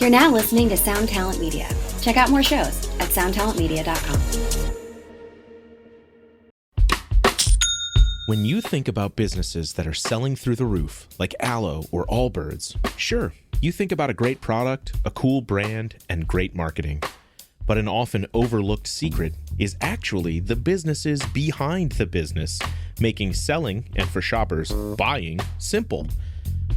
You're now listening to Sound Talent Media. Check out more shows at soundtalentmedia.com. When you think about businesses that are selling through the roof, like Aloe or Allbirds, sure, you think about a great product, a cool brand, and great marketing. But an often overlooked secret is actually the businesses behind the business, making selling, and for shoppers, buying, simple.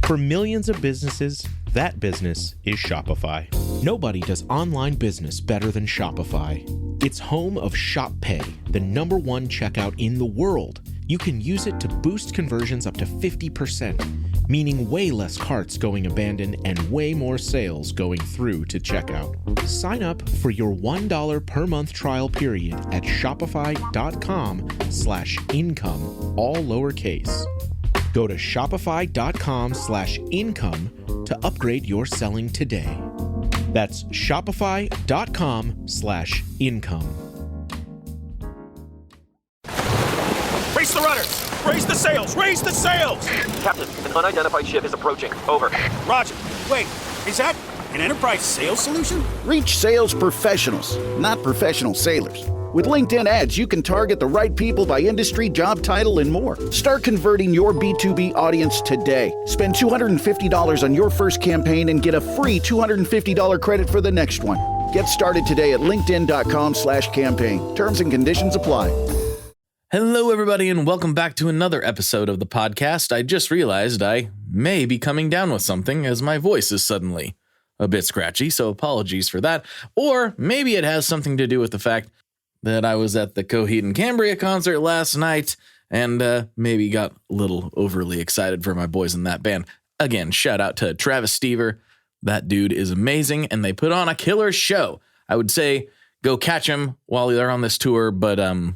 For millions of businesses, that business is Shopify. Nobody does online business better than Shopify. It's home of Shop Pay, the #1 checkout in the world. You can use it to boost conversions up to 50%, meaning way less carts going abandoned and way more sales going through to checkout. Sign up for your $1 per month trial period at shopify.com/income, all lowercase. Go to shopify.com/income to upgrade your selling today. That's shopify.com/income. Raise the rudders! Raise the sails! Raise the sails! Captain, an unidentified ship is approaching. Over. Roger. Wait, is that an enterprise sales solution? Reach sales professionals, not professional sailors. With LinkedIn ads, you can target the right people by industry, job title, and more. Start converting your B2B audience today. Spend $250 on your first campaign and get a free $250 credit for the next one. Get started today at linkedin.com/campaign. Terms and conditions apply. Hello, everybody, and welcome back to another episode of the podcast. I just realized I may be coming down with something as my voice is suddenly a bit scratchy, so apologies for that. Or maybe it has something to do with the fact that I was at the Coheed and Cambria concert last night and maybe got a little overly excited for my boys in that band. Again, shout out to Travis Stever. That dude is amazing, and they put on a killer show. I would say go catch them while they're on this tour, but I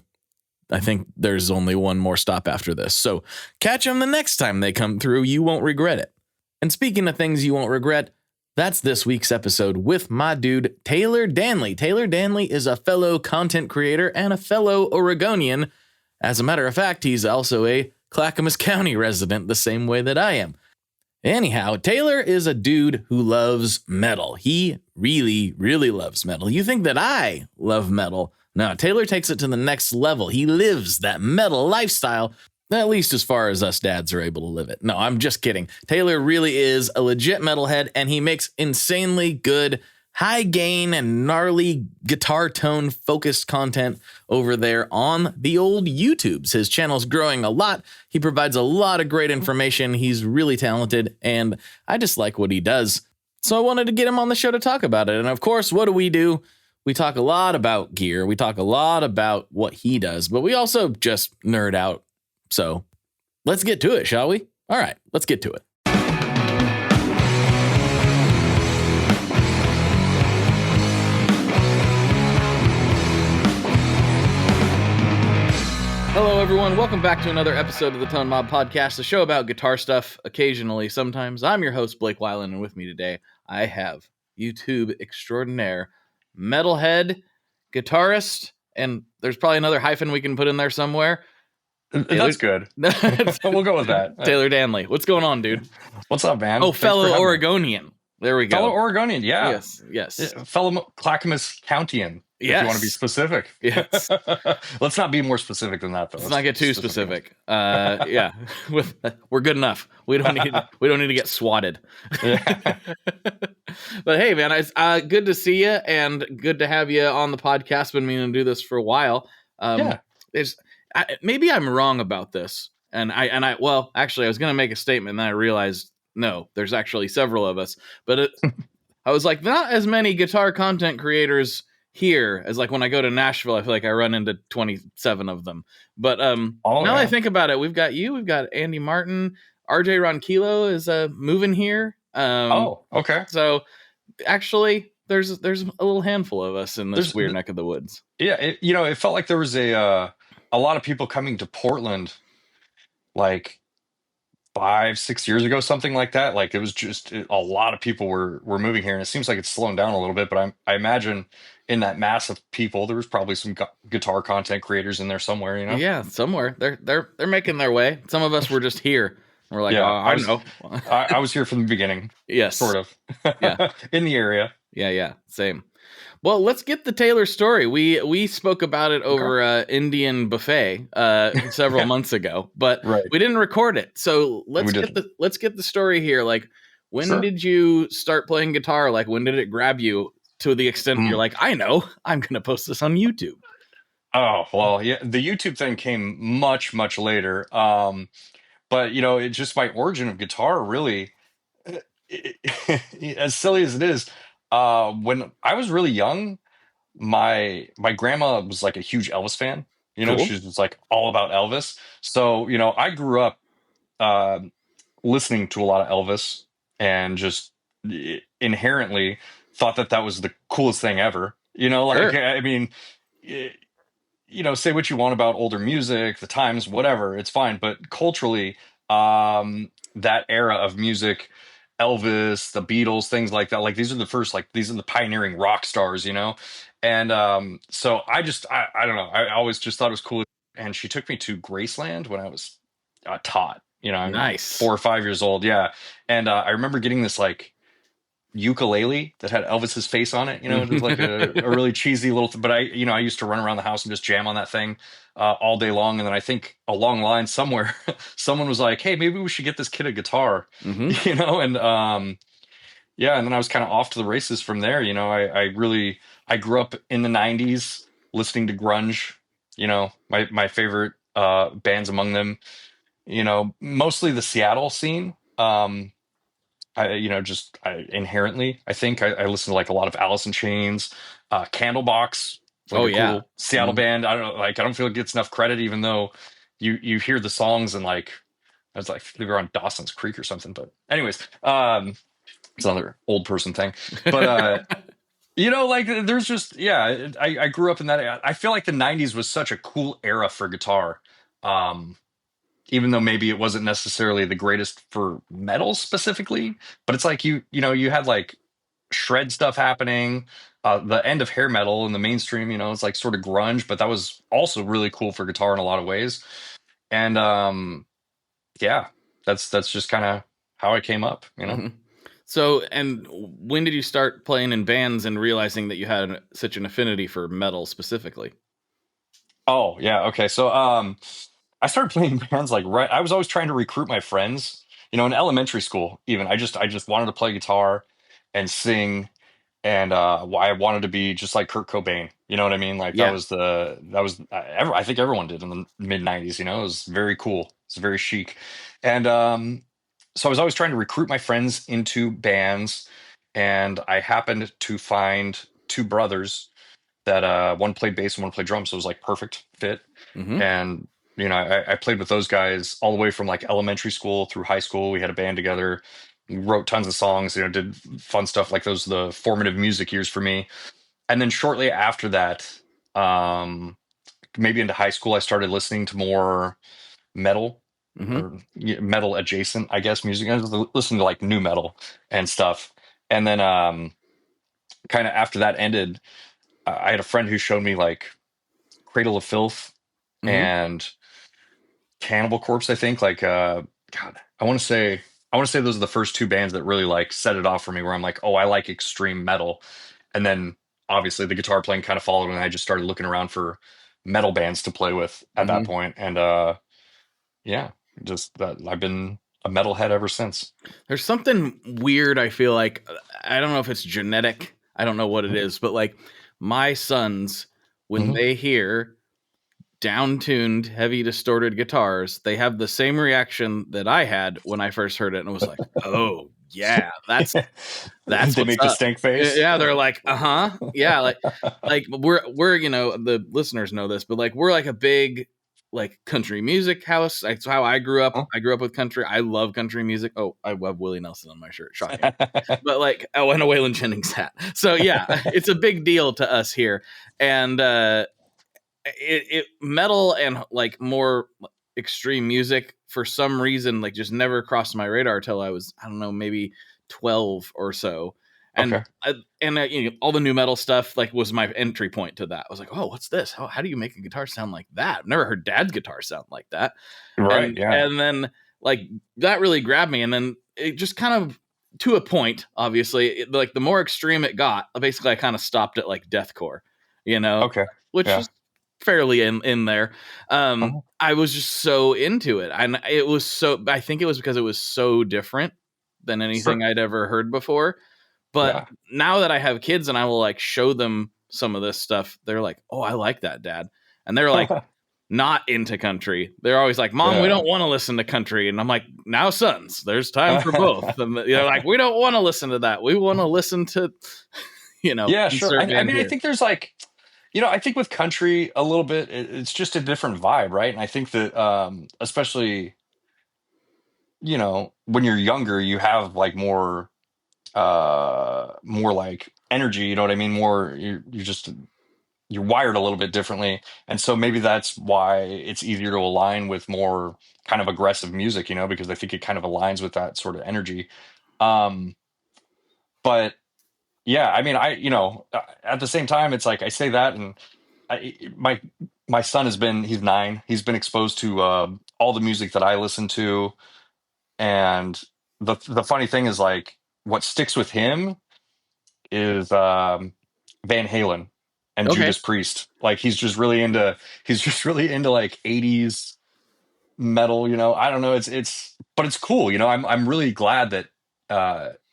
think there's only one more stop after this. So catch them the next time they come through. You won't regret it. And speaking of things you won't regret, that's this week's episode with my dude, Taylor Danley. Taylor Danley is a fellow content creator and a fellow Oregonian. As a matter of fact, he's also a Clackamas County resident, the same way that I am. Anyhow, Taylor is a dude who loves metal. He really, really loves metal. You think that I love metal? No, Taylor takes it to the next level. He lives that metal lifestyle, at least as far as us dads are able to live it. No, I'm just kidding. Taylor really is a legit metalhead, and he makes insanely good, high gain and gnarly guitar tone focused content over there on the old YouTubes. His channel's growing a lot. He provides a lot of great information. He's really talented, and I just like what he does. So I wanted to get him on the show to talk about it. And of course, what do? We talk a lot about gear. We talk a lot about what he does, but we also just nerd out. So let's get to it, shall we? All right, let's get to it. Hello, everyone. Welcome back to another episode of the Tone Mob Podcast, a show about guitar stuff, occasionally, sometimes. I'm your host, Blake Weiland, and with me today, I have YouTube extraordinaire, metalhead, guitarist, and there's probably another hyphen we can put in there somewhere. That's good. We'll go with that. Taylor Danley. What's going on, dude? What's up, man? Oh, fellow Oregonian. There we go. Fellow Oregonian, yeah. Yes. Yeah, fellow Clackamas Countyian, if you want to be specific. Yes. Let's not be more specific than that, though. Let's not get too specific. Yeah, we're good enough. We don't need to get swatted. Yeah. But hey, man, it's good to see you and good to have you on the podcast. Been meaning to do this for a while. Maybe I'm wrong about this, and I actually, I was going to make a statement, and then I realized no, there's actually several of us, but I was like, not as many guitar content creators here as like when I go to Nashville. I feel like I run into 27 of them. But now that I think about it, we've got Andy Martin, RJ Ronquillo is moving here. Okay. So actually, there's a little handful of us in this weird neck of the woods. Yeah, it felt like there was a lot of people coming to Portland, like 5-6 years ago, something like that. Like it was just a lot of people were moving here, and it seems like it's slowing down a little bit. But I imagine in that mass of people, there was probably some guitar content creators in there somewhere. Yeah, somewhere they're making their way. Some of us were just here We're like, oh, Yeah, I know. I was here from the beginning. Yes. Sort of. Yeah. In the area. Yeah, same. Well, let's get the Taylor story. We spoke about it over Indian buffet several months ago, but Right. we didn't record it. So let's get the story here. Like, when did you start playing guitar? Like, when did it grab you to the extent you're like, I know, I'm gonna post this on YouTube? Oh, well, yeah, the YouTube thing came much, much later. But it's just my origin of guitar, really. As silly as it is, when I was really young, my grandma was like a huge Elvis fan. Cool. She was like all about Elvis. So, I grew up uh, listening to a lot of Elvis and just inherently thought that was the coolest thing ever. Sure. I mean, say what you want about older music, the times, whatever, it's fine. But culturally, that era of music, Elvis, the Beatles, things like that, like these are the first, like these are the pioneering rock stars, And so I don't know. I always just thought it was cool. And she took me to Graceland when I was taught, I'm Nice. 4 or 5 years old. Yeah. And I remember getting this like ukulele that had Elvis's face on it. It was like a really cheesy little but I used to run around the house and just jam on that thing all day long. And then I think along the line somewhere someone was like, hey, maybe we should get this kid a guitar. And yeah, and then I was kind of off to the races from there. I grew up in the 90s listening to grunge. My favorite bands among them, mostly the Seattle scene. I inherently, I think I listen to like a lot of Alice in Chains, Candlebox, like cool Seattle band. I don't know, like I don't feel it gets enough credit, even though you hear the songs and like I was like they were on Dawson's Creek or something. But anyways, it's another old person thing. But like there's just I grew up in that. I feel like the '90s was such a cool era for guitar. Even though maybe it wasn't necessarily the greatest for metal specifically, but it's like you had like shred stuff happening, the end of hair metal in the mainstream, it's like sort of grunge, but that was also really cool for guitar in a lot of ways. And that's just kind of how I came up, So, and when did you start playing in bands and realizing that you had such an affinity for metal specifically? Oh yeah, okay. So I started playing bands like I was always trying to recruit my friends, in elementary school even. I just wanted to play guitar and sing, and I wanted to be just like Kurt Cobain. You know what I mean? Like that was I think everyone did in the mid 90s. It was very cool. It's very chic, and so I was always trying to recruit my friends into bands, and I happened to find two brothers that one played bass and one played drums, so it was like perfect fit. And I played with those guys all the way from like elementary school through high school. We had a band together, we wrote tons of songs, did fun stuff. Like those are the formative music years for me. And then shortly after that, maybe into high school, I started listening to more metal or metal adjacent, I guess, music. I was listening to like new metal and stuff. And then kind of after that ended, I had a friend who showed me like Cradle of Filth and Cannibal Corpse, I think. Like God, I want to say those are the first two bands that really like set it off for me, where I'm like, oh, I like extreme metal. And then obviously the guitar playing kind of followed, and I just started looking around for metal bands to play with at that point. And just that I've been a metalhead ever since. There's something weird, I feel like. I don't know if it's genetic, I don't know what it is, but like my sons, when they hear down-tuned, heavy distorted guitars, they have the same reaction that I had when I first heard it, and it was like, oh yeah, that's they make the stink face. Yeah, they're like, yeah, like we're the listeners know this, but like we're like a big like country music house. That's how I grew up. I grew up with country. I love country music. Oh, I have Willie Nelson on my shirt. Shocking. But like, and a Waylon Jennings hat. So yeah, it's a big deal to us here. And it metal and like more extreme music for some reason like just never crossed my radar till I was, I don't know, maybe 12 or so. And all the new metal stuff like was my entry point to that. I was like, oh, what's this? How do you make a guitar sound like that? I've never heard Dad's guitar sound like that. Right. And then like that really grabbed me. And then it just kind of, to a point, obviously, like the more extreme it got, basically I kind of stopped at like deathcore, Okay. which Yeah. was fairly in there. I was just so into it. And it was so, I think it was because it was so different than anything I'd ever heard before. But now that I have kids and I will like show them some of this stuff, they're like, oh, I like that, Dad. And they're like, not into country. They're always like, Mom, we don't want to listen to country. And I'm like, now, sons, there's time for both. And they're like, we don't want to listen to that. We want to listen to, Yeah, sure. I mean, I think there's like, I think with country a little bit, it's just a different vibe, right? And I think that, especially, when you're younger, you have like more like energy, you know what I mean? More, you're wired a little bit differently. And so maybe that's why it's easier to align with more kind of aggressive music, because I think it kind of aligns with that sort of energy. But yeah, I mean, at the same time, it's like I say that, and my son he's 9. He's been exposed to all the music that I listen to. And the funny thing is, like, what sticks with him is Van Halen and Judas Priest. Like, he's just really into like 80s metal, I don't know. But it's cool. I'm really glad that,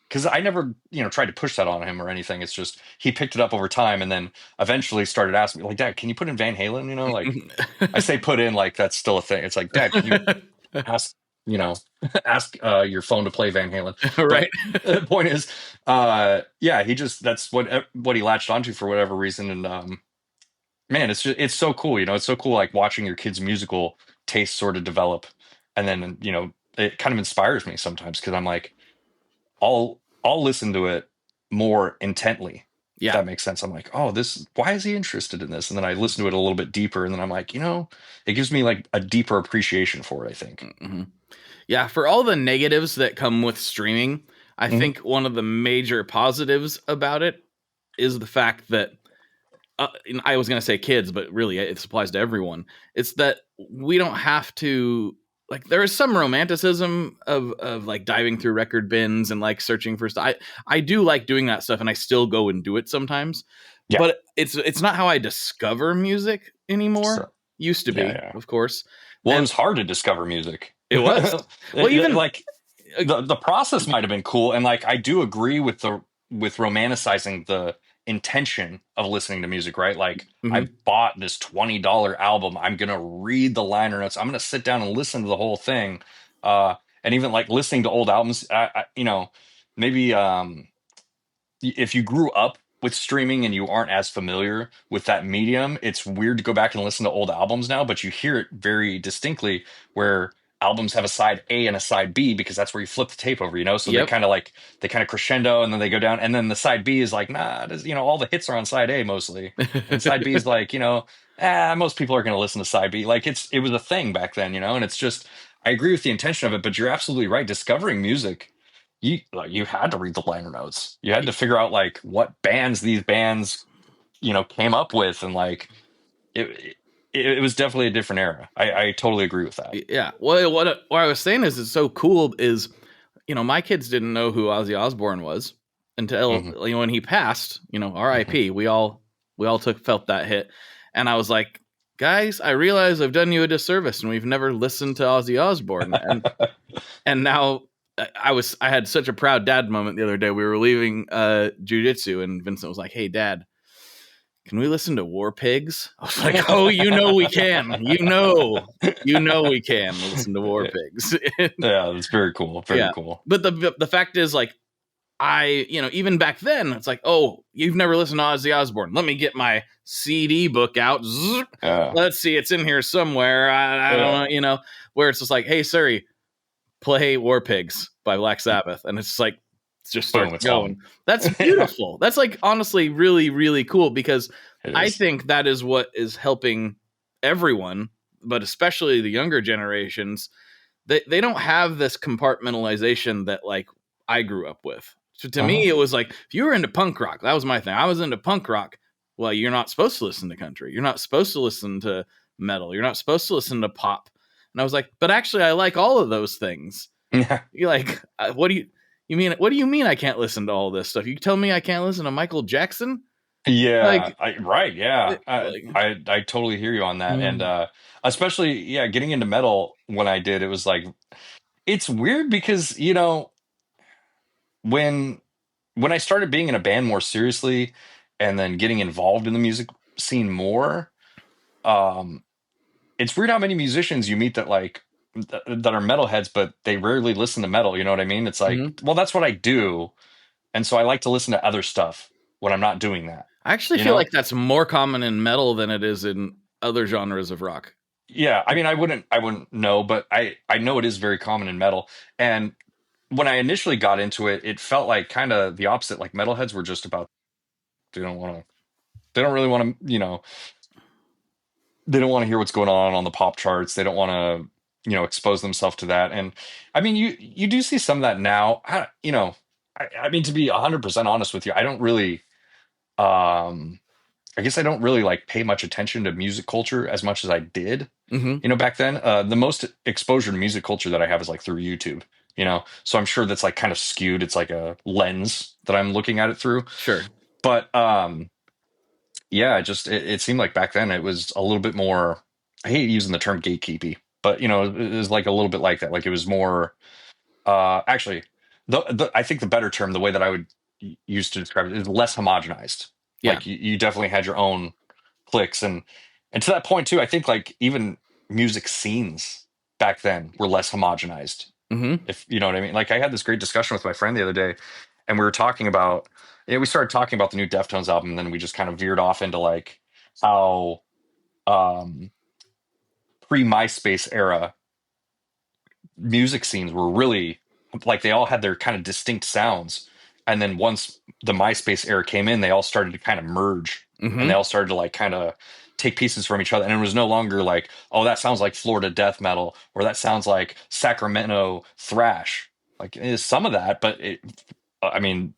because I never, tried to push that on him or anything. It's just, he picked it up over time and then eventually started asking me, like, Dad, can you put in Van Halen? Like, I say put in, like, that's still a thing. It's like, Dad, can you ask your phone to play Van Halen. Right. But the point is, that's what he latched onto for whatever reason. And man, it's so cool. It's so cool, like watching your kids' musical taste sort of develop. And then, it kind of inspires me sometimes because I'm like, I'll listen to it more intently. Yeah. If that makes sense. I'm like, oh, why is he interested in this? And then I listen to it a little bit deeper. And then I'm like, it gives me like a deeper appreciation for it, I think. Mm-hmm. Yeah. For all the negatives that come with streaming, I think one of the major positives about it is the fact that I was going to say kids, but really it applies to everyone. It's that we don't have to, like, there is some romanticism of like diving through record bins and like searching for stuff. I do like doing that stuff and I still go and do it sometimes, but it's not how I discover music anymore. Sure. Used to be, of course. Well, it was hard to discover music. It was. Well, even like the process might've been cool. And like, I do agree with romanticizing the intention of listening to music, right? Like, I bought this $20 album. I'm going to read the liner notes. I'm going to sit down and listen to the whole thing. And even like listening to old albums, maybe if you grew up with streaming and you aren't as familiar with that medium, it's weird to go back and listen to old albums now, but you hear it very distinctly where albums have a side A and a side B because that's where you flip the tape over, so they kind of crescendo and then they go down, and then the side B is like, nah, all the hits are on side A mostly, and side B is like, most people are going to listen to side B. Like, it was a thing back then, and it's just, I agree with the intention of it, but you're absolutely right. Discovering music, you had to read the liner notes. You had to figure out like what bands these bands, came up with, and like it was definitely a different era. I totally agree with that. Yeah. Well, what I was saying is, it's so cool is, my kids didn't know who Ozzy Osbourne was until when he passed, R.I.P. We all felt that hit. And I was like, guys, I realize I've done you a disservice and we've never listened to Ozzy Osbourne. And now I had such a proud dad moment the other day. We were leaving jiu-jitsu and Vincent was like, hey, Dad, can we listen to War Pigs? I was like, oh, we can. We can listen to War Pigs. Yeah, that's very cool. Very cool. But the fact is, like, even back then, it's like, oh, you've never listened to Ozzy Osbourne. Let me get my CD book out. Let's see, it's in here somewhere. I don't know, where it's just like, hey, Siri, play War Pigs by Black Sabbath. And it's like, just start going. That's beautiful. That's like honestly really, really cool, because I think that is what is helping everyone, but especially the younger generations. They don't have this compartmentalization that like I grew up with. So to me, it was like, if you were into punk rock, that was my thing. I was into punk rock. Well, you're not supposed to listen to country. You're not supposed to listen to metal. You're not supposed to listen to pop. And I was like, but actually, I like all of those things. Yeah. You're like, what do you mean? What do you mean I can't listen to all this stuff? You tell me I can't listen to Michael Jackson? Yeah, Like, right. Yeah, like, I totally hear you on that, and especially getting into metal when I did, it was like it's weird because when I started being in a band more seriously, and then getting involved in the music scene more, um, it's weird how many musicians you meet that that are metalheads, but they rarely listen to metal. You know what I mean? It's like, Mhm. well, that's what I do, and so I like to listen to other stuff when I'm not doing that. I actually feel like that's more common in metal than it is in other genres of rock. Yeah, I mean, I wouldn't know, but I know it is very common in metal. And when I initially got into it, it felt like kind of the opposite. Like metalheads were just about they don't really want to, they don't want to hear what's going on the pop charts. They don't want to, expose themselves to that. And I mean, you do see some of that now. I mean, to be 100% honest with you, I don't really. I guess I don't really like pay much attention to music culture as much as I did, back then. The most exposure to music culture that I have is like through YouTube, so I'm sure that's like kind of skewed. It's like a lens that I'm looking at it through. Sure. But yeah, it seemed like back then it was a little bit more, I hate using the term gatekeeping, but it was like a little bit like that. Like it was more, actually, I think the better term, the way that I would use to describe it, is less homogenized. Yeah. Like you definitely had your own clicks, and to that point too, I think like even music scenes back then were less homogenized. If you know what I mean. Like I had this great discussion with my friend the other day, and we were talking about, we started talking about the new Deftones album, and then we just kind of veered off into like how pre MySpace era music scenes were really like they all had their kind of distinct sounds, and then once the MySpace era came in, they all started to kind of merge, and they all started to like kind of take pieces from each other, and it was no longer like, oh, that sounds like Florida death metal, or that sounds like Sacramento thrash. Like it is some of that, but I mean,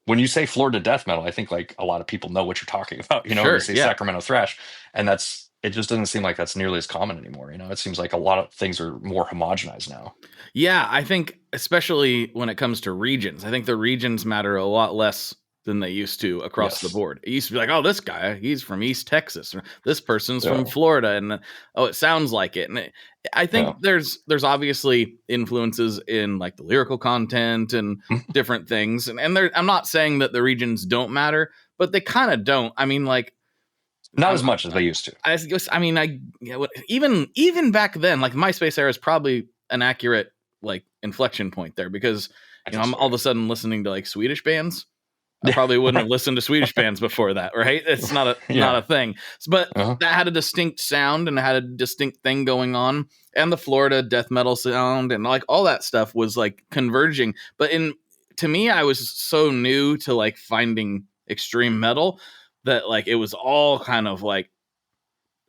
when you say Florida death metal, I think like a lot of people know what you're talking about. When you say Sacramento thrash, and it just doesn't seem like that's nearly as common anymore. It seems like a lot of things are more homogenized now. Yeah, I think especially when it comes to regions, I think the regions matter a lot less than they used to across the board. It used to be like, oh, this guy, he's from East Texas, or this person's from Florida, and oh, it sounds like it. And I think there's obviously influences in like the lyrical content and different things. And I'm not saying that the regions don't matter, but they kind of don't. I mean, like, not as much as they used to. Even back then, like MySpace era is probably an accurate like inflection point there, because I'm all of a sudden listening to like Swedish bands. I probably wouldn't have listened to Swedish bands before that, right? It's not a thing. But that had a distinct sound and had a distinct thing going on, and the Florida death metal sound and like all that stuff was like converging. But to me, I was so new to like finding extreme metal that like it was all kind of like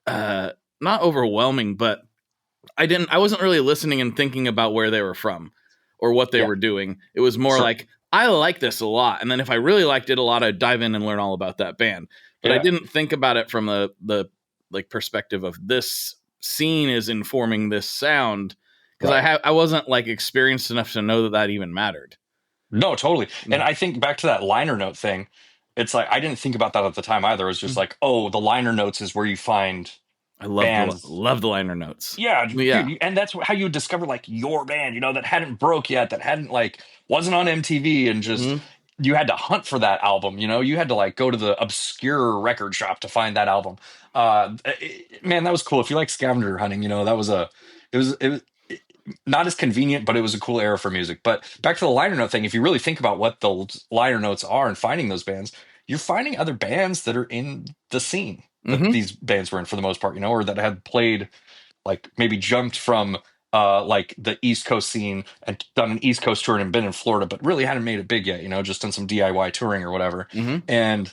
not overwhelming, but I wasn't really listening and thinking about where they were from or what they were doing. It was more like, I like this a lot, and then if I really liked it a lot, I'd dive in and learn all about that band. But I didn't think about it from the like perspective of this scene is informing this sound, because I wasn't like experienced enough to know that even mattered. No, totally. And I think back to that liner note thing, it's like I didn't think about that at the time either. It was just like, oh, the liner notes is where you find. I love the liner notes. Yeah. Dude, and that's how you discover like your band, that hadn't broke yet, that hadn't like wasn't on MTV, and just you had to hunt for that album. You had to like go to the obscure record shop to find that album. Man, that was cool. If you like scavenger hunting, that was it was not as convenient, but it was a cool era for music. But back to the liner note thing, if you really think about what the liner notes are and finding those bands, you're finding other bands that are in the scene that these bands were in for the most part, or that had played, like maybe jumped from like the East Coast scene and done an East Coast tour and been in Florida, but really hadn't made it big yet, just done some DIY touring or whatever. And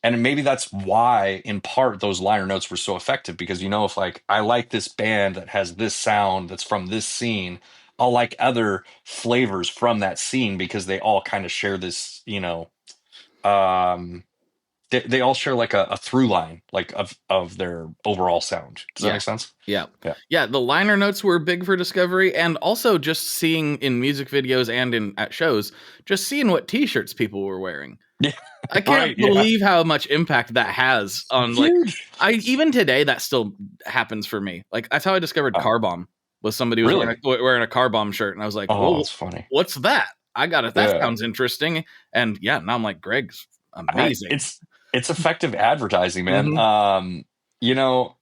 maybe that's why in part those liner notes were so effective, because if like I like this band that has this sound that's from this scene, I'll like other flavors from that scene because they all kind of share this, they all share like a through line, like of their overall sound. Does that make sense? Yeah. Yeah. Yeah. The liner notes were big for Discovery, and also just seeing in music videos and at shows, just seeing what t-shirts people were wearing. Yeah. I can't believe how much impact that has on Huge. even today that still happens for me. Like that's how I discovered Car Bomb, was somebody who was Really? wearing a Car Bomb shirt, and I was like, Oh, "Whoa, that's funny. what's that? I got it. That Yeah. sounds interesting." And yeah, now I'm like, Greg's amazing. It's effective advertising, man. Mhm. You know,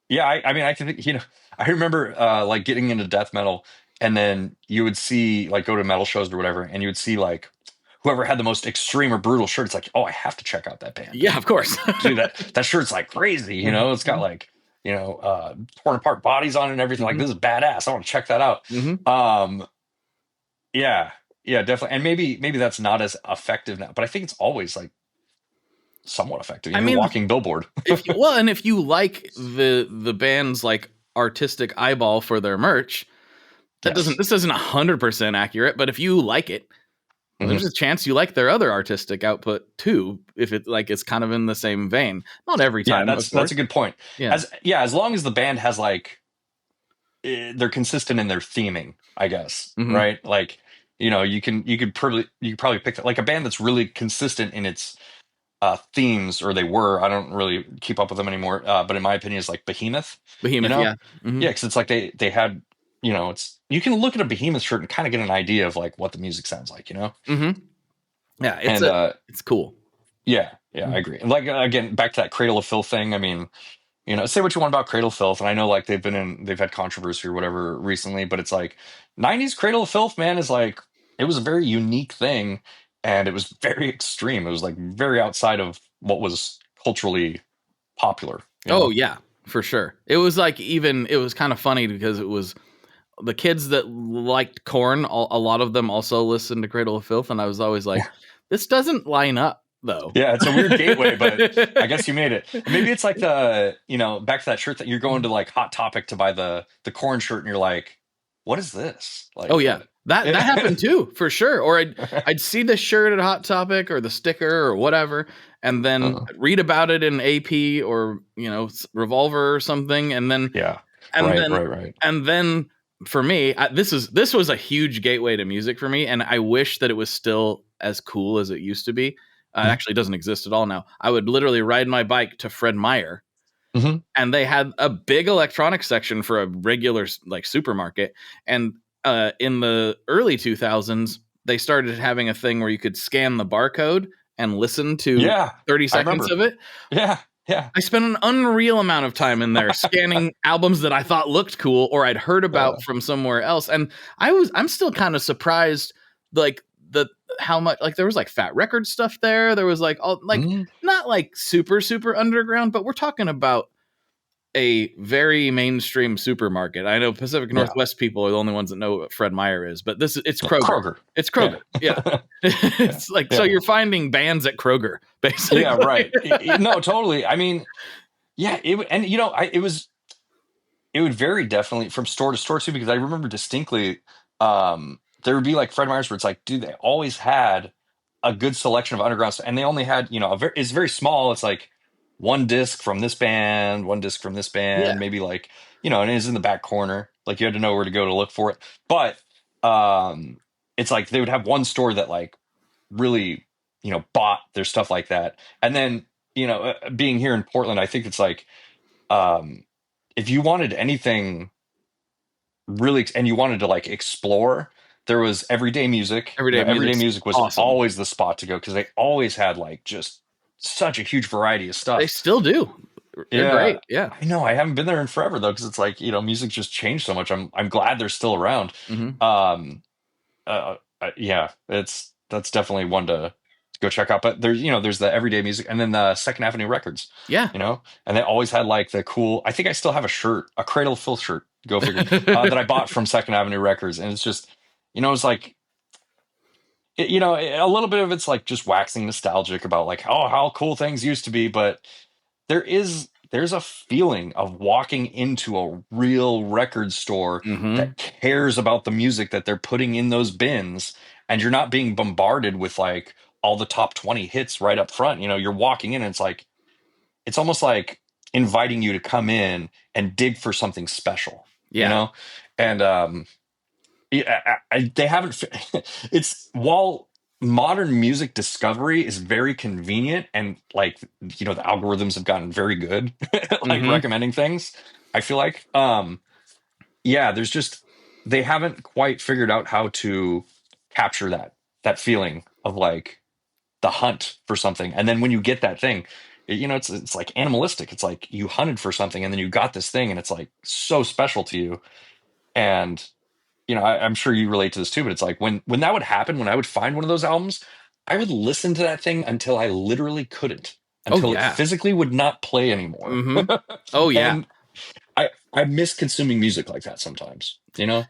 yeah, I mean, I can think, you know, I remember like getting into death metal, and then you would see like go to metal shows or whatever, and you would see like whoever had the most extreme or brutal shirt. It's like, oh, I have to check out that band. Yeah, of course. Dude, that shirt's like crazy. You know, it's got like, you know, torn apart bodies on it and everything. Like, this is badass. I want to check that out. Yeah, definitely. And maybe that's not as effective now, but I think it's always like somewhat effective. You're a walking billboard. And if you like the band's like artistic eyeball for their merch, this isn't 100% accurate, but if you like it, there's a chance you like their other artistic output too, if it like it's kind of in the same vein. Not every time. Yeah, that's a good point. Yeah. As long as the band has like they're consistent in their theming, I guess. Right? Like, you know, you could probably pick that, like a band that's really consistent in its themes, or they were. I don't really keep up with them anymore. But in my opinion, it's like Behemoth. You know? Yeah. Yeah, because it's like they had, you know, it's, you can look at a Behemoth shirt and kind of get an idea of like what the music sounds like, you know? Yeah, it's cool. Yeah, I agree. And like, again, back to that Cradle of Filth thing. I mean, you know, say what you want about Cradle of Filth, and I know like they've had controversy or whatever recently, but it's like 90s Cradle of Filth, man, is like, it was a very unique thing, and it was very extreme. It was like very outside of what was culturally popular. Oh yeah, for sure. It was like, it was kind of funny because it was the kids that liked Korn, a lot of them also listened to Cradle of Filth, and I was always like, this doesn't line up though. Yeah, it's a weird gateway, but I guess you made it. Maybe it's like the, you know, back to that shirt that you're going to like Hot Topic to buy the Korn shirt, and you're like, what is this? Like, oh yeah, that happened too, for sure. Or I'd see the shirt at Hot Topic or the sticker or whatever, and then read about it in AP or, you know, Revolver or something, and then right. And then for me, this was a huge gateway to music for me, and I wish that it was still as cool as it used to be. It actually doesn't exist at all now. I would literally ride my bike to Fred Meyer, and they had a big electronics section for a regular like supermarket. And in the early 2000s, they started having a thing where you could scan the barcode and listen to 30 seconds of it. Yeah. I spent an unreal amount of time in there scanning albums that I thought looked cool or I'd heard about from somewhere else. And I'm still kind of surprised, like how much, like there was like Fat Record stuff there. There was like all like not like super, super underground, but we're talking about a very mainstream supermarket. I know Pacific Northwest people are the only ones that know what Fred Meyer is, but it's Kroger. It's Kroger. Yeah. It's like, so you're finding bands at Kroger, basically. Yeah, right. No, totally. I mean, yeah, it would vary definitely from store to store too, because I remember distinctly, there would be like Fred Meyer's where it's like, dude, they always had a good selection of underground stuff, and they only had, you know, it's very small. It's like one disc from this band, maybe like, you know, and it's in the back corner. Like you had to know where to go to look for it. But it's like they would have one store that like really, you know, bought their stuff like that. And then, you know, being here in Portland, I think it's like, if you wanted anything really, and you wanted to like explore, there was Everyday Music. Everyday Music was awesome. Always the spot to go, because they always had like just such a huge variety of stuff. They still do. They're great. Yeah, I know. I haven't been there in forever though, because it's like, you know, music just changed so much. I'm glad they're still around. Yeah, that's definitely one to go check out. But there's, you know, there's the Everyday Music, and then the Second Avenue Records. Yeah, you know, and they always had like the cool. I think I still have a shirt, a Cradle of Filth shirt. Go figure. That I bought from Second Avenue Records, and it's just, you know, it's like, you know, a little bit of it's like just waxing nostalgic about like, oh, how cool things used to be. But there's a feeling of walking into a real record store that cares about the music that they're putting in those bins, and you're not being bombarded with like all the top 20 hits right up front. You know, you're walking in and it's almost like inviting you to come in and dig for something special, you know? And they haven't, it's, while modern music discovery is very convenient and like, you know, the algorithms have gotten very good like recommending things, I feel like, there's just, they haven't quite figured out how to capture that feeling of like the hunt for something. And then when you get that thing, you know, it's like animalistic. It's like you hunted for something and then you got this thing and it's like so special to you. And, you know, I'm sure you relate to this too, but it's like when that would happen, when I would find one of those albums, I would listen to that thing until I literally couldn't, until it physically would not play anymore. Oh yeah. And I miss consuming music like that sometimes, you know?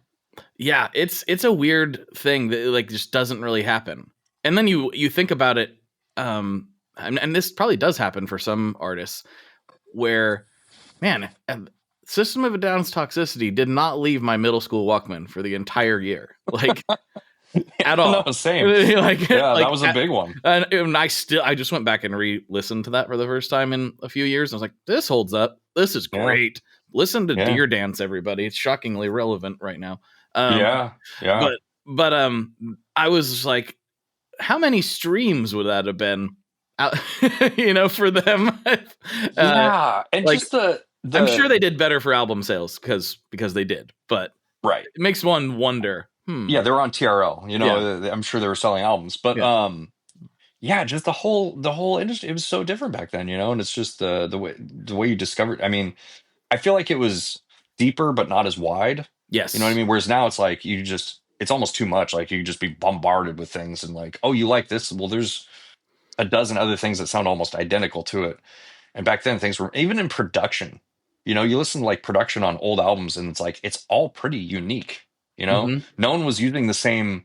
Yeah, it's a weird thing that like just doesn't really happen. And then you think about it, and this probably does happen for some artists, where, man, System of a Down's Toxicity did not leave my middle school Walkman for the entire year, like at all. No, same. Like, that was a big one. And I just went back and re-listened to that for the first time in a few years. And I was like, this holds up. This is great. Listen to Deer Dance, everybody. It's shockingly relevant right now. But I was like, how many streams would that have been out, you know, for them? And like, just the I'm sure they did better for album sales because they did, but right, it makes one wonder. Yeah, they were on TRL, you know. I'm sure they were selling albums, but just the whole industry, it was so different back then, you know. And it's just the way you discovered. I mean, I feel like it was deeper but not as wide. Yes, you know what I mean. Whereas now it's like it's almost too much. Like you just be bombarded with things and like, oh, you like this? Well, there's a dozen other things that sound almost identical to it. And back then things were, even in production, you know, you listen to like production on old albums and it's like, it's all pretty unique, you know. No one was using the same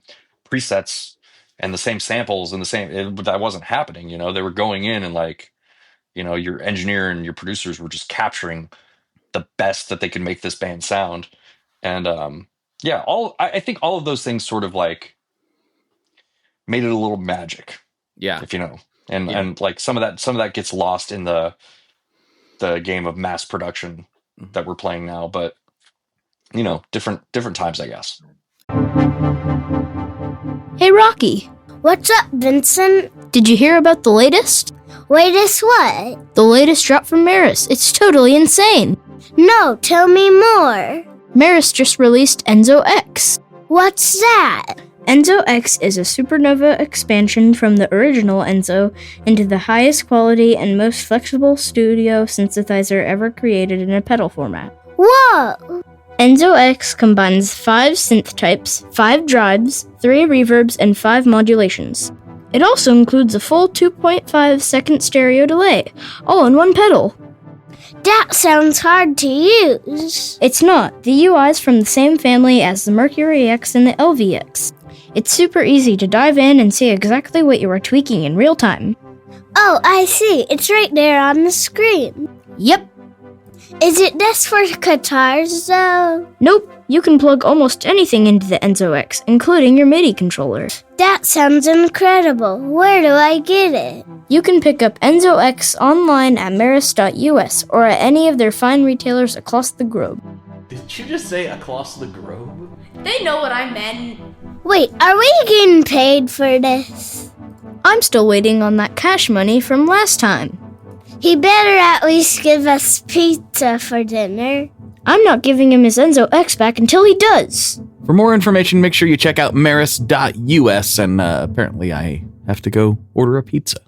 presets and the same samples and that wasn't happening, you know. They were going in and like, you know, your engineer and your producers were just capturing the best that they could make this band sound. And I think all of those things sort of like made it a little magic, if you know. And like some of that gets lost in the game of mass production that we're playing now, but you know, different times, I guess. Hey Rocky. What's up, Vincent? Did you hear about the latest? Latest what? The latest drop from Maris. It's totally insane. No, tell me more. Maris just released Enzo X. What's that? Enzo X is a supernova expansion from the original Enzo into the highest quality and most flexible studio synthesizer ever created in a pedal format. Whoa! Enzo X combines 5 synth types, 5 drives, 3 reverbs, and 5 modulations. It also includes a full 2.5 second stereo delay, all in one pedal. That sounds hard to use. It's not. The UI is from the same family as the Mercury X and the LVX. It's super easy to dive in and see exactly what you are tweaking in real time. Oh, I see. It's right there on the screen. Yep. Is it this for guitars, though? Nope. You can plug almost anything into the Enzo X, including your MIDI controller. That sounds incredible. Where do I get it? You can pick up Enzo X online at maris.us or at any of their fine retailers across the globe. Did you just say across the globe? They know what I meant. Wait, are we getting paid for this? I'm still waiting on that cash money from last time. He better at least give us pizza for dinner. I'm not giving him his Enzo X back until he does. For more information, make sure you check out maris.us, and apparently I have to go order a pizza.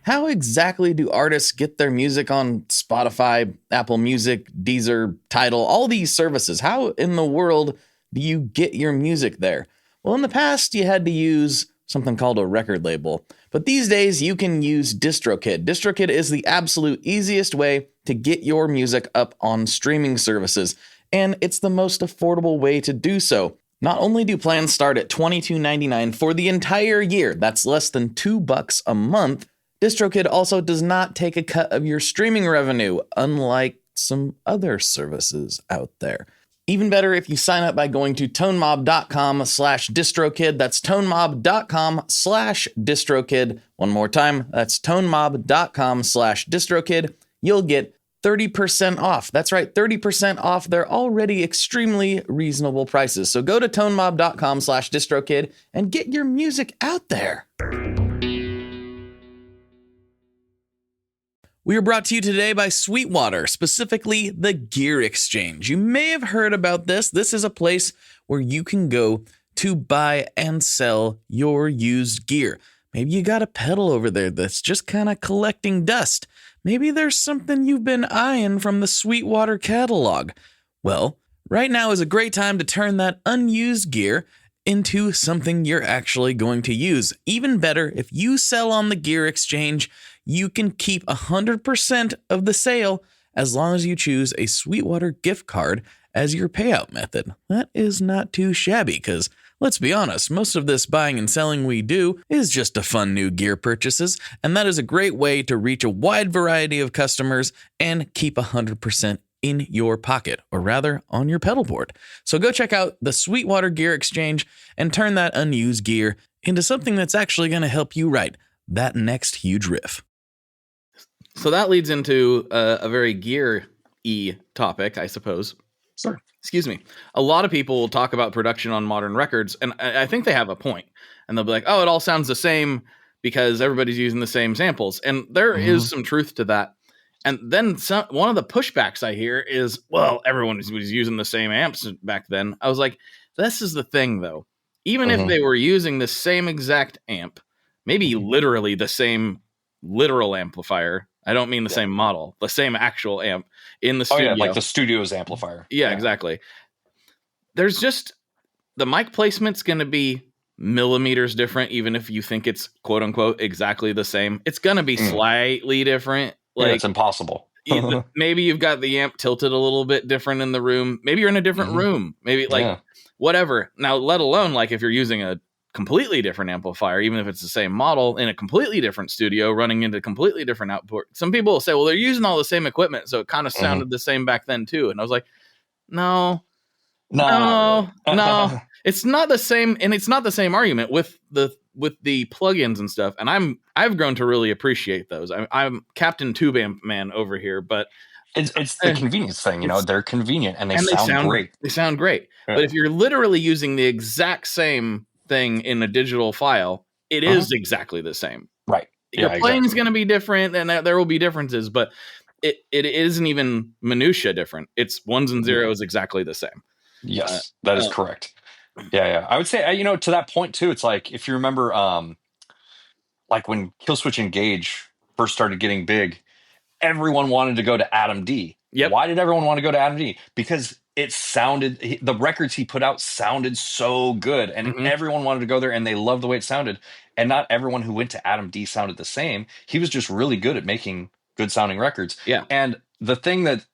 How exactly do artists get their music on Spotify, Apple Music, Deezer, Tidal, all these services? How in the world do you get your music there? Well, in the past, you had to use something called a record label. But these days, you can use DistroKid. DistroKid is the absolute easiest way to get your music up on streaming services, and it's the most affordable way to do so. Not only do plans start at $22.99 for the entire year, that's less than $2 a month, DistroKid also does not take a cut of your streaming revenue, unlike some other services out there. Even better if you sign up by going to tonemob.com/distrokid. That's tonemob.com/distrokid. One more time, that's tonemob.com/distrokid. You'll get 30% off. That's right, 30% off their already extremely reasonable prices. So go to tonemob.com/distrokid and get your music out there. We are brought to you today by Sweetwater, specifically the Gear Exchange. You may have heard about this. This is a place where you can go to buy and sell your used gear. Maybe you got a pedal over there that's just kind of collecting dust. Maybe there's something you've been eyeing from the Sweetwater catalog. Well, right now is a great time to turn that unused gear into something you're actually going to use. Even better, if you sell on the Gear Exchange, you can keep 100% of the sale as long as you choose a Sweetwater gift card as your payout method. That is not too shabby because, let's be honest, most of this buying and selling we do is just to fund new gear purchases, and that is a great way to reach a wide variety of customers and keep 100% in your pocket, or rather on your pedal board. So go check out the Sweetwater Gear Exchange and turn that unused gear into something that's actually going to help you write that next huge riff. So that leads into a very gear-y topic, I suppose. Sure. Excuse me. A lot of people will talk about production on modern records, and I think they have a point. And they'll be like, oh, it all sounds the same because everybody's using the same samples. And there is some truth to that. And then one of the pushbacks I hear is, well, everyone was using the same amps back then. I was like, this is the thing, though. Even if they were using the same exact amp, maybe literally the same literal amplifier, I don't mean the same model, the same actual amp in the studio. Oh, yeah, like the studio's amplifier. Yeah, exactly. There's just, the mic placement's going to be millimeters different, even if you think it's quote unquote exactly the same. It's going to be slightly different. Like, it's impossible. Maybe you've got the amp tilted a little bit different in the room. Maybe you're in a different room. Maybe whatever. Now, let alone like if you're using a completely different amplifier, even if it's the same model in a completely different studio running into completely different output. Some people will say, well, they're using all the same equipment, so it kind of sounded the same back then too. And I was like, no, it's not the same. And it's not the same argument with the plugins and stuff. And I've grown to really appreciate those. I'm Captain Tube Amp Man over here, but it's the convenience thing, they're convenient and they sound great. They sound great. Yeah. But if you're literally using the exact same thing in a digital file, it is exactly the same. Right. Your playing is going to be different and there will be differences, but it isn't even minutia different. It's ones and zeros exactly the same. Yes, that is correct. Yeah. I would say, to that point too, it's like, if you remember, like when Killswitch Engage first started getting big, everyone wanted to go to Adam D. Yep. Why did everyone want to go to Adam D? Because it sounded, the records he put out sounded so good, and everyone wanted to go there and they loved the way it sounded. And not everyone who went to Adam D sounded the same. He was just really good at making good sounding records. Yeah. And the thing that,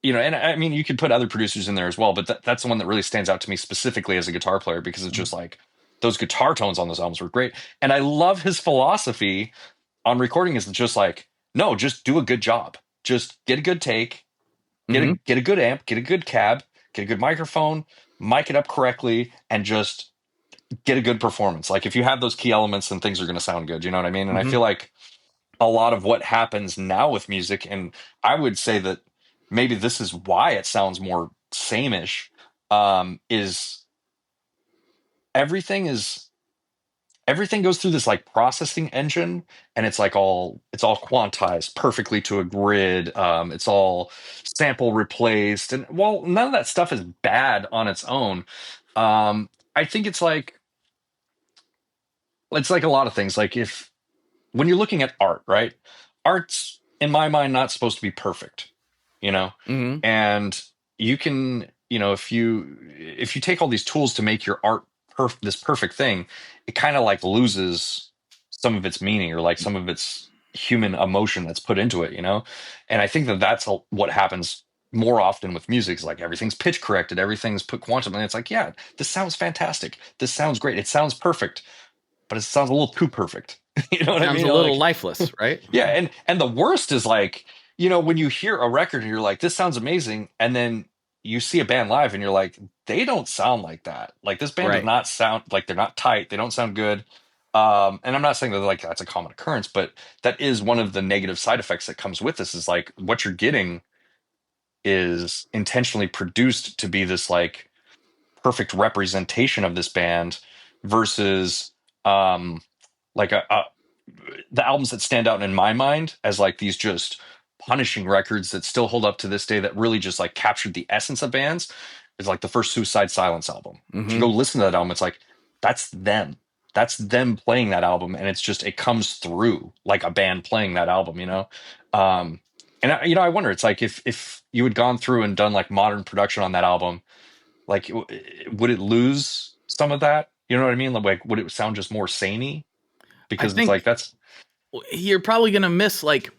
and I mean, you could put other producers in there as well, but that's the one that really stands out to me specifically as a guitar player, because it's just like those guitar tones on those albums were great. And I love his philosophy on recording is just like, no, just do a good job. Just get a good take, get a good amp, get a good cab, get a good microphone, mic it up correctly, and just get a good performance. Like if you have those key elements, then things are going to sound good. You know what I mean? And I feel like a lot of what happens now with music, and I would say that maybe this is why it sounds more same-ish, is everything goes through this like processing engine, and it's all quantized perfectly to a grid. It's all sample replaced, and while none of that stuff is bad on its own, I think it's like a lot of things. Like when you're looking at art, right? Art's in my mind not supposed to be perfect, and you can, if you take all these tools to make your art this perfect thing, it kind of like loses some of its meaning or like some of its human emotion that's put into it, And I think that's what happens more often with music, is like everything's pitch corrected, everything's put quantum, and it's like, yeah, this sounds fantastic, this sounds great, it sounds perfect, but it sounds a little too perfect. You know what I mean? Sounds a little lifeless, right? Yeah, and the worst is like, when you hear a record and you're like, this sounds amazing, and then you see a band live and you're like, they don't sound like that. Like this band does not sound like, they're not tight. They don't sound good. And I'm not saying that like that's a common occurrence, but that is one of the negative side effects that comes with this, is like what you're getting is intentionally produced to be this like perfect representation of this band versus like the albums that stand out in my mind as like these just punishing records that still hold up to this day that really just like captured the essence of bands is like the first Suicide Silence album. If you go listen to that album, it's like that's them playing that album, and it's just, it comes through like a band playing that album, you know. And I wonder, it's like if you had gone through and done like modern production on that album, like would it lose some of that, you know what I mean? Like would it sound just more samey? Because it's like that's, you're probably gonna miss, like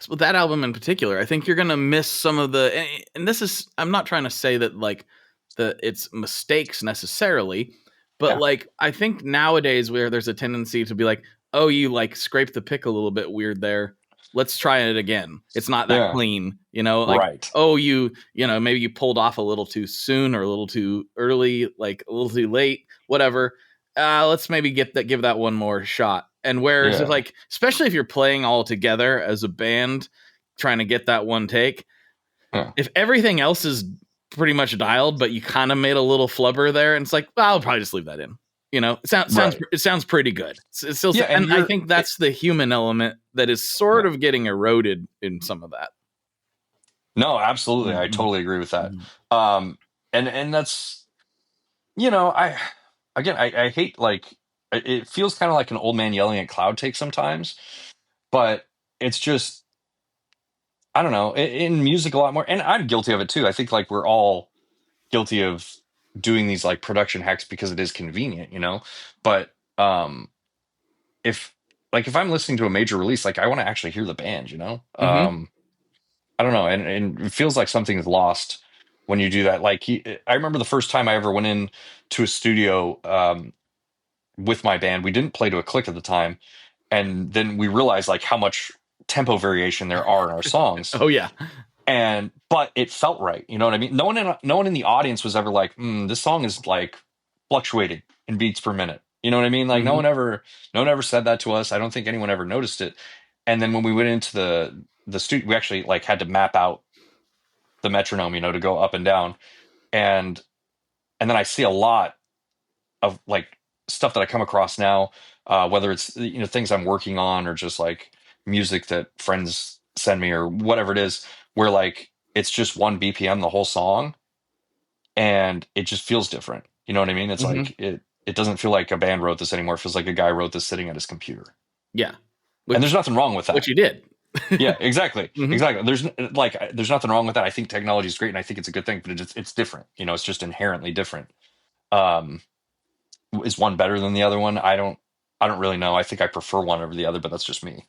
with that album in particular, I think you're gonna miss some of the, and this is, I'm not trying to say that like it's mistakes necessarily, but like I think nowadays where there's a tendency to be like, oh, you like scraped the pick a little bit weird there, let's try it again. It's not that clean, you know, like, oh, you know, maybe you pulled off a little too soon or a little too early, like a little too late, whatever. Let's maybe give that one more shot. And whereas it's like, especially if you're playing all together as a band, trying to get that one take, if everything else is pretty much dialed, but you kind of made a little flubber there, and it's like, well, I'll probably just leave that in. You know, it sounds pretty good. It's still, and I think that's the human element that is sort of getting eroded in some of that. No, absolutely. I totally agree with that. And that's, you know, I hate, like, it feels kind of like an old man yelling at cloud take sometimes, but it's just, I don't know, in music a lot more, and I'm guilty of it too. I think like we're all guilty of doing these like production hacks because it is convenient, you know. But if I'm listening to a major release, like I want to actually hear the band, you know. I don't know, and it feels like something's lost when you do that. Like I remember the first time I ever went in to a studio with my band. We didn't play to a click at the time, and then we realized like how much tempo variation there are in our songs. Oh yeah. But it felt right, you know what I mean? No one in the audience was ever like, this song is like fluctuating in beats per minute. You know what I mean? Like no one ever said that to us. I don't think anyone ever noticed it. And then when we went into the studio, we actually like had to map out the metronome, you know, to go up and down. And then I see a lot of like stuff that I come across now, whether it's, you know, things I'm working on or just like music that friends send me or whatever it is, where like it's just 1 BPM the whole song and it just feels different. You know what I mean? It's like it doesn't feel like a band wrote this anymore. It feels like a guy wrote this sitting at his computer. Yeah. And there's nothing wrong with that. Which you did. Yeah, exactly. Exactly. There's nothing wrong with that. I think technology is great and I think it's a good thing, but it's different. You know, it's just inherently different. Is one better than the other one? I don't really know. I think I prefer one over the other, but that's just me.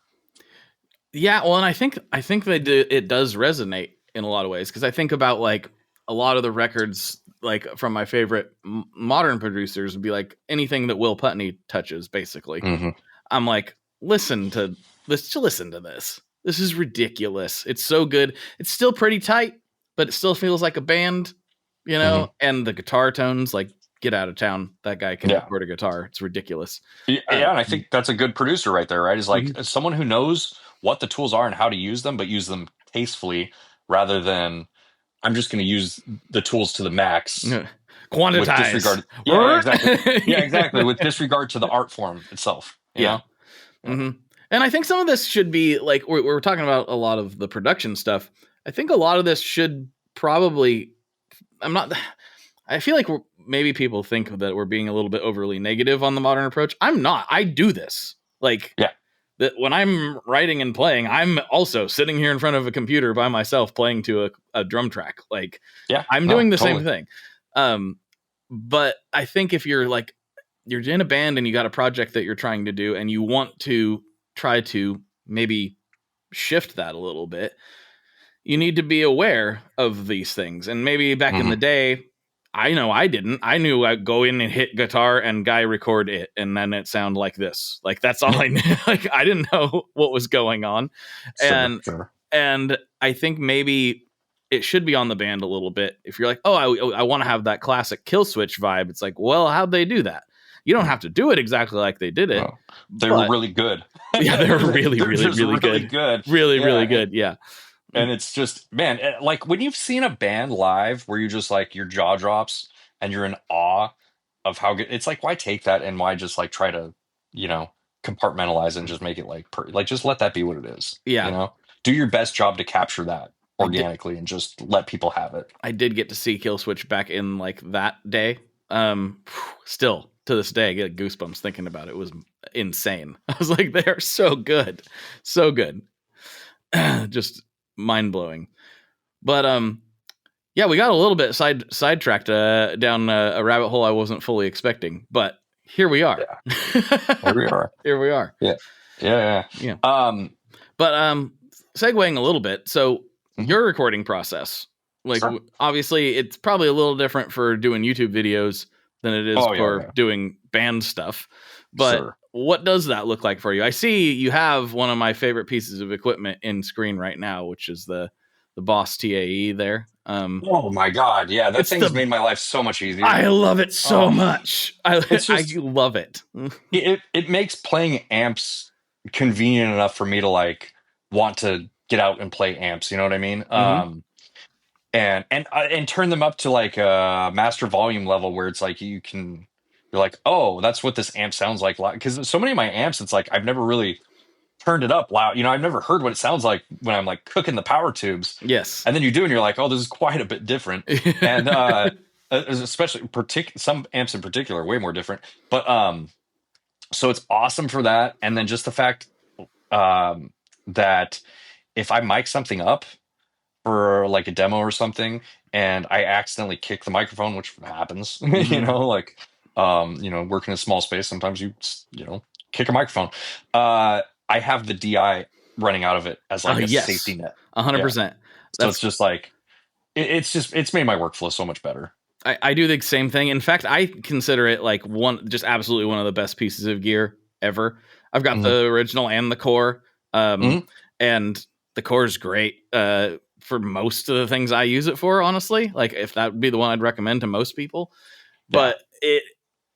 Yeah, well, and I think that it does resonate in a lot of ways, because I think about like a lot of the records, like from my favorite modern producers, would be like anything that Will Putney touches, basically. I'm like, listen to this. This is ridiculous. It's so good. It's still pretty tight, but it still feels like a band, you know. And the guitar tones, like, get out of town. That guy can record a guitar. It's ridiculous. Yeah, and I think that's a good producer right there, right? Is like someone who knows what the tools are and how to use them, but use them tastefully rather than I'm just going to use the tools to the max. Quantize. Yeah, exactly. Yeah, exactly. With disregard to the art form itself. You know? And I think some of this should be like, we're talking about a lot of the production stuff. I think a lot of this should probably, I feel like maybe people think that we're being a little bit overly negative on the modern approach. I'm not. I do this. Like, that when I'm writing and playing, I'm also sitting here in front of a computer by myself playing to a drum track. Like, I'm doing the same thing. But I think if you're like, you're in a band and you got a project that you're trying to do and you want to try to maybe shift that a little bit, you need to be aware of these things. And maybe back in the day, I know I didn't. I knew I'd go in and hit guitar and guy record it, and then it sound like this. Like, that's all I knew. Like, I didn't know what was going on. And I think maybe it should be on the band a little bit. If you're like, oh, I want to have that classic Kill Switch vibe, it's like, well, how'd they do that? You don't have to do it exactly like they did it. Oh, they were really good. Yeah, they're really good. Really good. Yeah. And it's just, man, like when you've seen a band live where you just like your jaw drops and you're in awe of how good, it's like, why take that and why just like try to, compartmentalize and just make it like, just let that be what it is. Yeah. Do your best job to capture that organically and just let people have it. I did get to see Kill Switch back in like that day. Still to this day, I get goosebumps thinking about it. It was insane. I was like, they're so good. So good. Just mind blowing. But yeah, we got a little bit sidetracked down a rabbit hole I wasn't fully expecting, but here we are. Yeah. Here we are. Yeah. But segueing a little bit, so your recording process, like obviously it's probably a little different for doing YouTube videos than it is for doing band stuff. But what does that look like for you? I see you have one of my favorite pieces of equipment in screen right now, which is the Boss TAE there. Oh my God. Yeah. That thing's made my life so much easier. I love it so much. I love it. It makes playing amps convenient enough for me to like want to get out and play amps. You know what I mean? And turn them up to like a master volume level where it's like you're like, oh, that's what this amp sounds like. Because so many of my amps, it's like I've never really turned it up loud. I've never heard what it sounds like when I'm like cooking the power tubes. Yes. And then you do, and you're like, oh, this is quite a bit different. And especially some amps in particular are way more different. But so it's awesome for that. And then just the fact that if I mic something up for like a demo or something, and I accidentally kick the microphone, which happens, working in a small space, sometimes you kick a microphone. I have the DI running out of it as like a safety net. 100%. So it's just like, it's made my workflow so much better. I do the same thing. In fact, I consider it like absolutely one of the best pieces of gear ever. I've got the original and the core. And the core is great for most of the things I use it for, honestly. Like if that would be the one I'd recommend to most people. But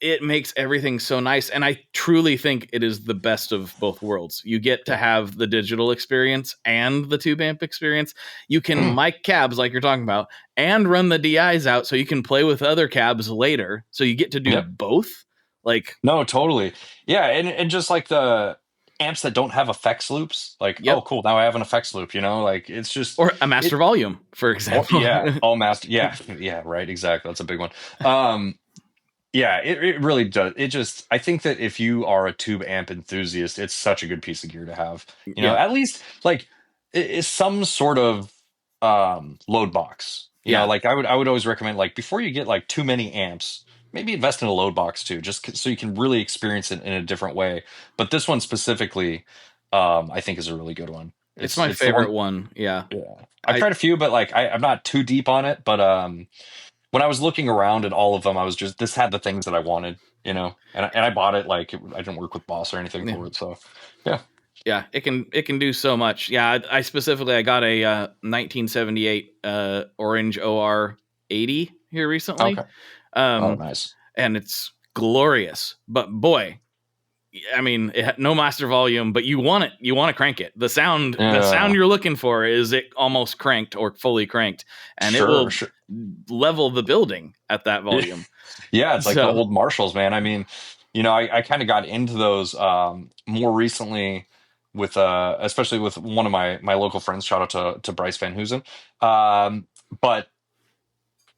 it makes everything so nice. And I truly think it is the best of both worlds. You get to have the digital experience and the tube amp experience. You can mic cabs like you're talking about and run the DIs out so you can play with other cabs later. So you get to do both. Like, no, totally. Yeah. And just like the amps that don't have effects loops, like, oh, cool. Now I have an effects loop, like it's just, or a master volume, for example. All master. Yeah. Right. Exactly. That's a big one. Yeah, it really does. I think that if you are a tube amp enthusiast, it's such a good piece of gear to have. At least like it's some sort of load box. Like I would always recommend, like, before you get like too many amps, maybe invest in a load box too, just so you can really experience it in a different way. But this one specifically, I think is a really good one. It's my favorite one. Yeah. I've tried a few, but like I'm not too deep on it. But when I was looking around at all of them, I was just, this had the things that I wanted, and I bought it. Like I didn't work with Boss or anything for it. So yeah, it can do so much. Yeah. I got a 1978 orange OR 80 here recently. Okay. Nice. And it's glorious, but boy, I mean, it had no master volume, but you want to crank it. The sound you're looking for is it almost cranked or fully cranked, and it will level the building at that volume. Yeah, it's like the old Marshalls, man. I mean, I kind of got into those more recently with especially with one of my local friends. Shout out to Bryce Van Hoosen. But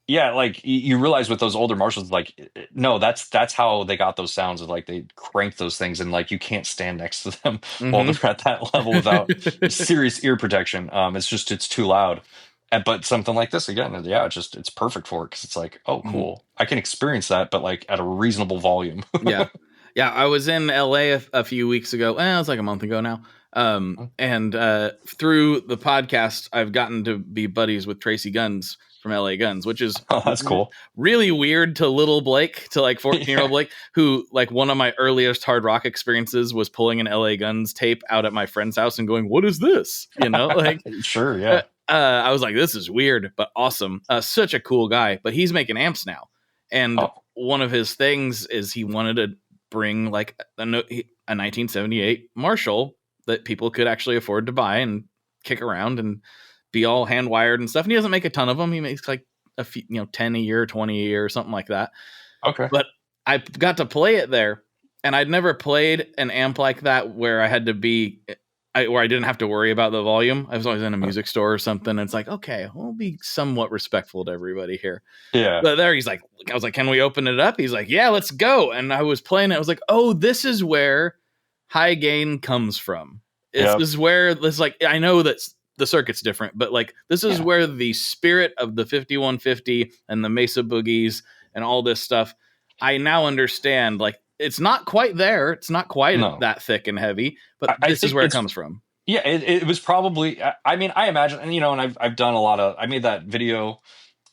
yeah, like you realize with those older Marshalls, like, no, that's how they got those sounds. Is like they cranked those things, and like you can't stand next to them while they're at that level without serious ear protection. It's too loud. But something like this, again, it's perfect for it, because it's like, oh, cool, I can experience that, but like at a reasonable volume. Yeah. I was in LA a few weeks ago. It was like a month ago now. And through the podcast, I've gotten to be buddies with Tracy Guns from LA Guns, which is that's cool. Really weird to little Blake, to like 14-year-old Blake, who like one of my earliest hard rock experiences was pulling an LA Guns tape out at my friend's house and going, "What is this?" Like sure, yeah. I was like, this is weird, but awesome. Such a cool guy, but he's making amps now. And one of his things is he wanted to bring like a 1978 Marshall that people could actually afford to buy and kick around and be all hand wired and stuff. And he doesn't make a ton of them. He makes like a few, 10 a year, 20 a year, something like that. Okay. But I got to play it there, and I'd never played an amp like that where I had to be, where I didn't have to worry about the volume. I was always in a music store or something. And it's like, okay, we'll be somewhat respectful to everybody here. Yeah. But there I was like, can we open it up? He's like, yeah, let's go. And I was playing it. I was like, oh, this is where high gain comes from. This is where this, like, I know that the circuit's different, but like, this is where the spirit of the 5150 and the Mesa Boogies and all this stuff, I now understand, like, it's not quite there. It's not quite that thick and heavy, but this is where it comes from. Yeah, it was probably, I mean, I imagine, and and I've done a lot of, I made that video,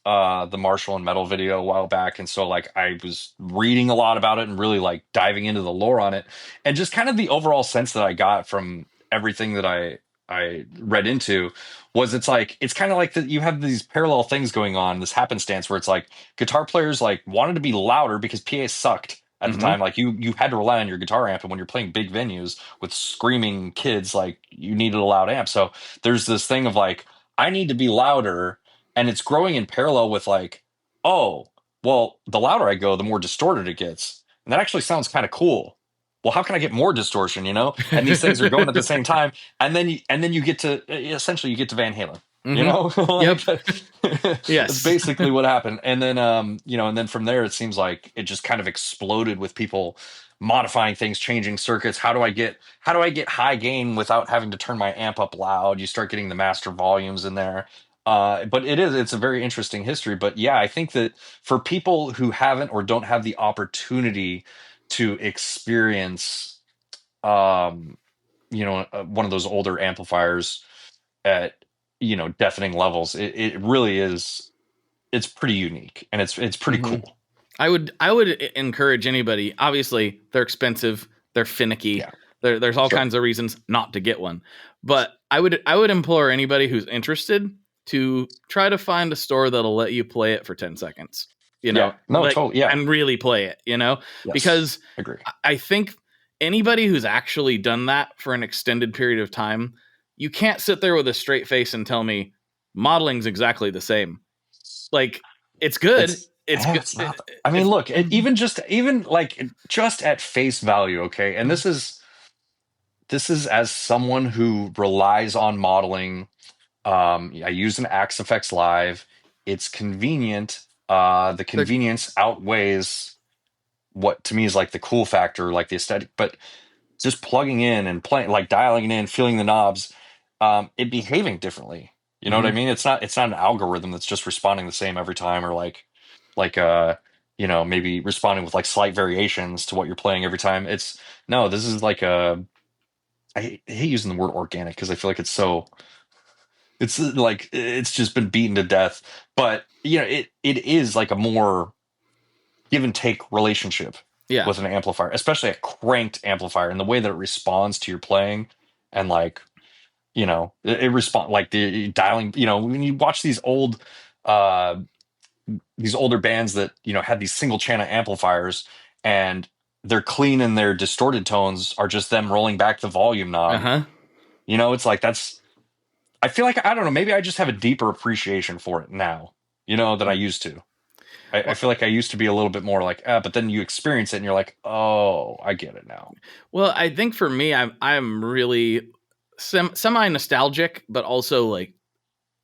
the Marshall and Metal video a while back. And so like I was reading a lot about it and really like diving into the lore on it. And just kind of the overall sense that I got from everything that I read into was it's kind of like that you have these parallel things going on, this happenstance where it's like guitar players like wanted to be louder because PA sucked at the time. Like you had to rely on your guitar amp, and when you're playing big venues with screaming kids, like you needed a loud amp. So there's this thing of like, I need to be louder, and it's growing in parallel with like, oh, well, the louder I go, the more distorted it gets. And that actually sounds kind of cool. Well, how can I get more distortion, And these things are going at the same time. And then you get to, essentially you get to Van Halen. Yep. Yes. That's basically what happened. And then, and then from there, it seems like it just kind of exploded with people modifying things, changing circuits. How do I get high gain without having to turn my amp up loud? You start getting the master volumes in there. But it's a very interesting history. But yeah, I think that for people who haven't or don't have the opportunity to experience, one of those older amplifiers at, deafening levels, it really is, it's pretty unique, and it's pretty cool. I would encourage anybody. Obviously, they're expensive, they're finicky. Yeah. There's all kinds of reasons not to get one. But I would implore anybody who's interested to try to find a store that'll let you play it for 10 seconds. Totally, and really play it, Yes, because agree. I think anybody who's actually done that for an extended period of time, you can't sit there with a straight face and tell me modeling's exactly the same. Like, it's good. It's good. I mean, look, even just at face value, okay. And this is as someone who relies on modeling. I use an Axe FX Live. It's convenient. The convenience outweighs what to me is like the cool factor, like the aesthetic. But just plugging in and playing, like dialing it in, feeling the knobs, it behaving differently. You know what I mean? It's not an algorithm that's just responding the same every time, or maybe responding with like slight variations to what you're playing every time. This is like I hate using the word organic because I feel like it's like it's just been beaten to death. But it is like a more give and take relationship with an amplifier, especially a cranked amplifier, and the way that it responds to your playing, and like it responds like the dialing. When you watch these older bands that had these single channel amplifiers, and they're clean and their distorted tones are just them rolling back the volume knob. It's like I feel like, I don't know, maybe I just have a deeper appreciation for it now, than I used to. I feel like I used to be a little bit more like, but then you experience it and you're like, oh, I get it now. Well, I think for me, I'm really semi-nostalgic, but also like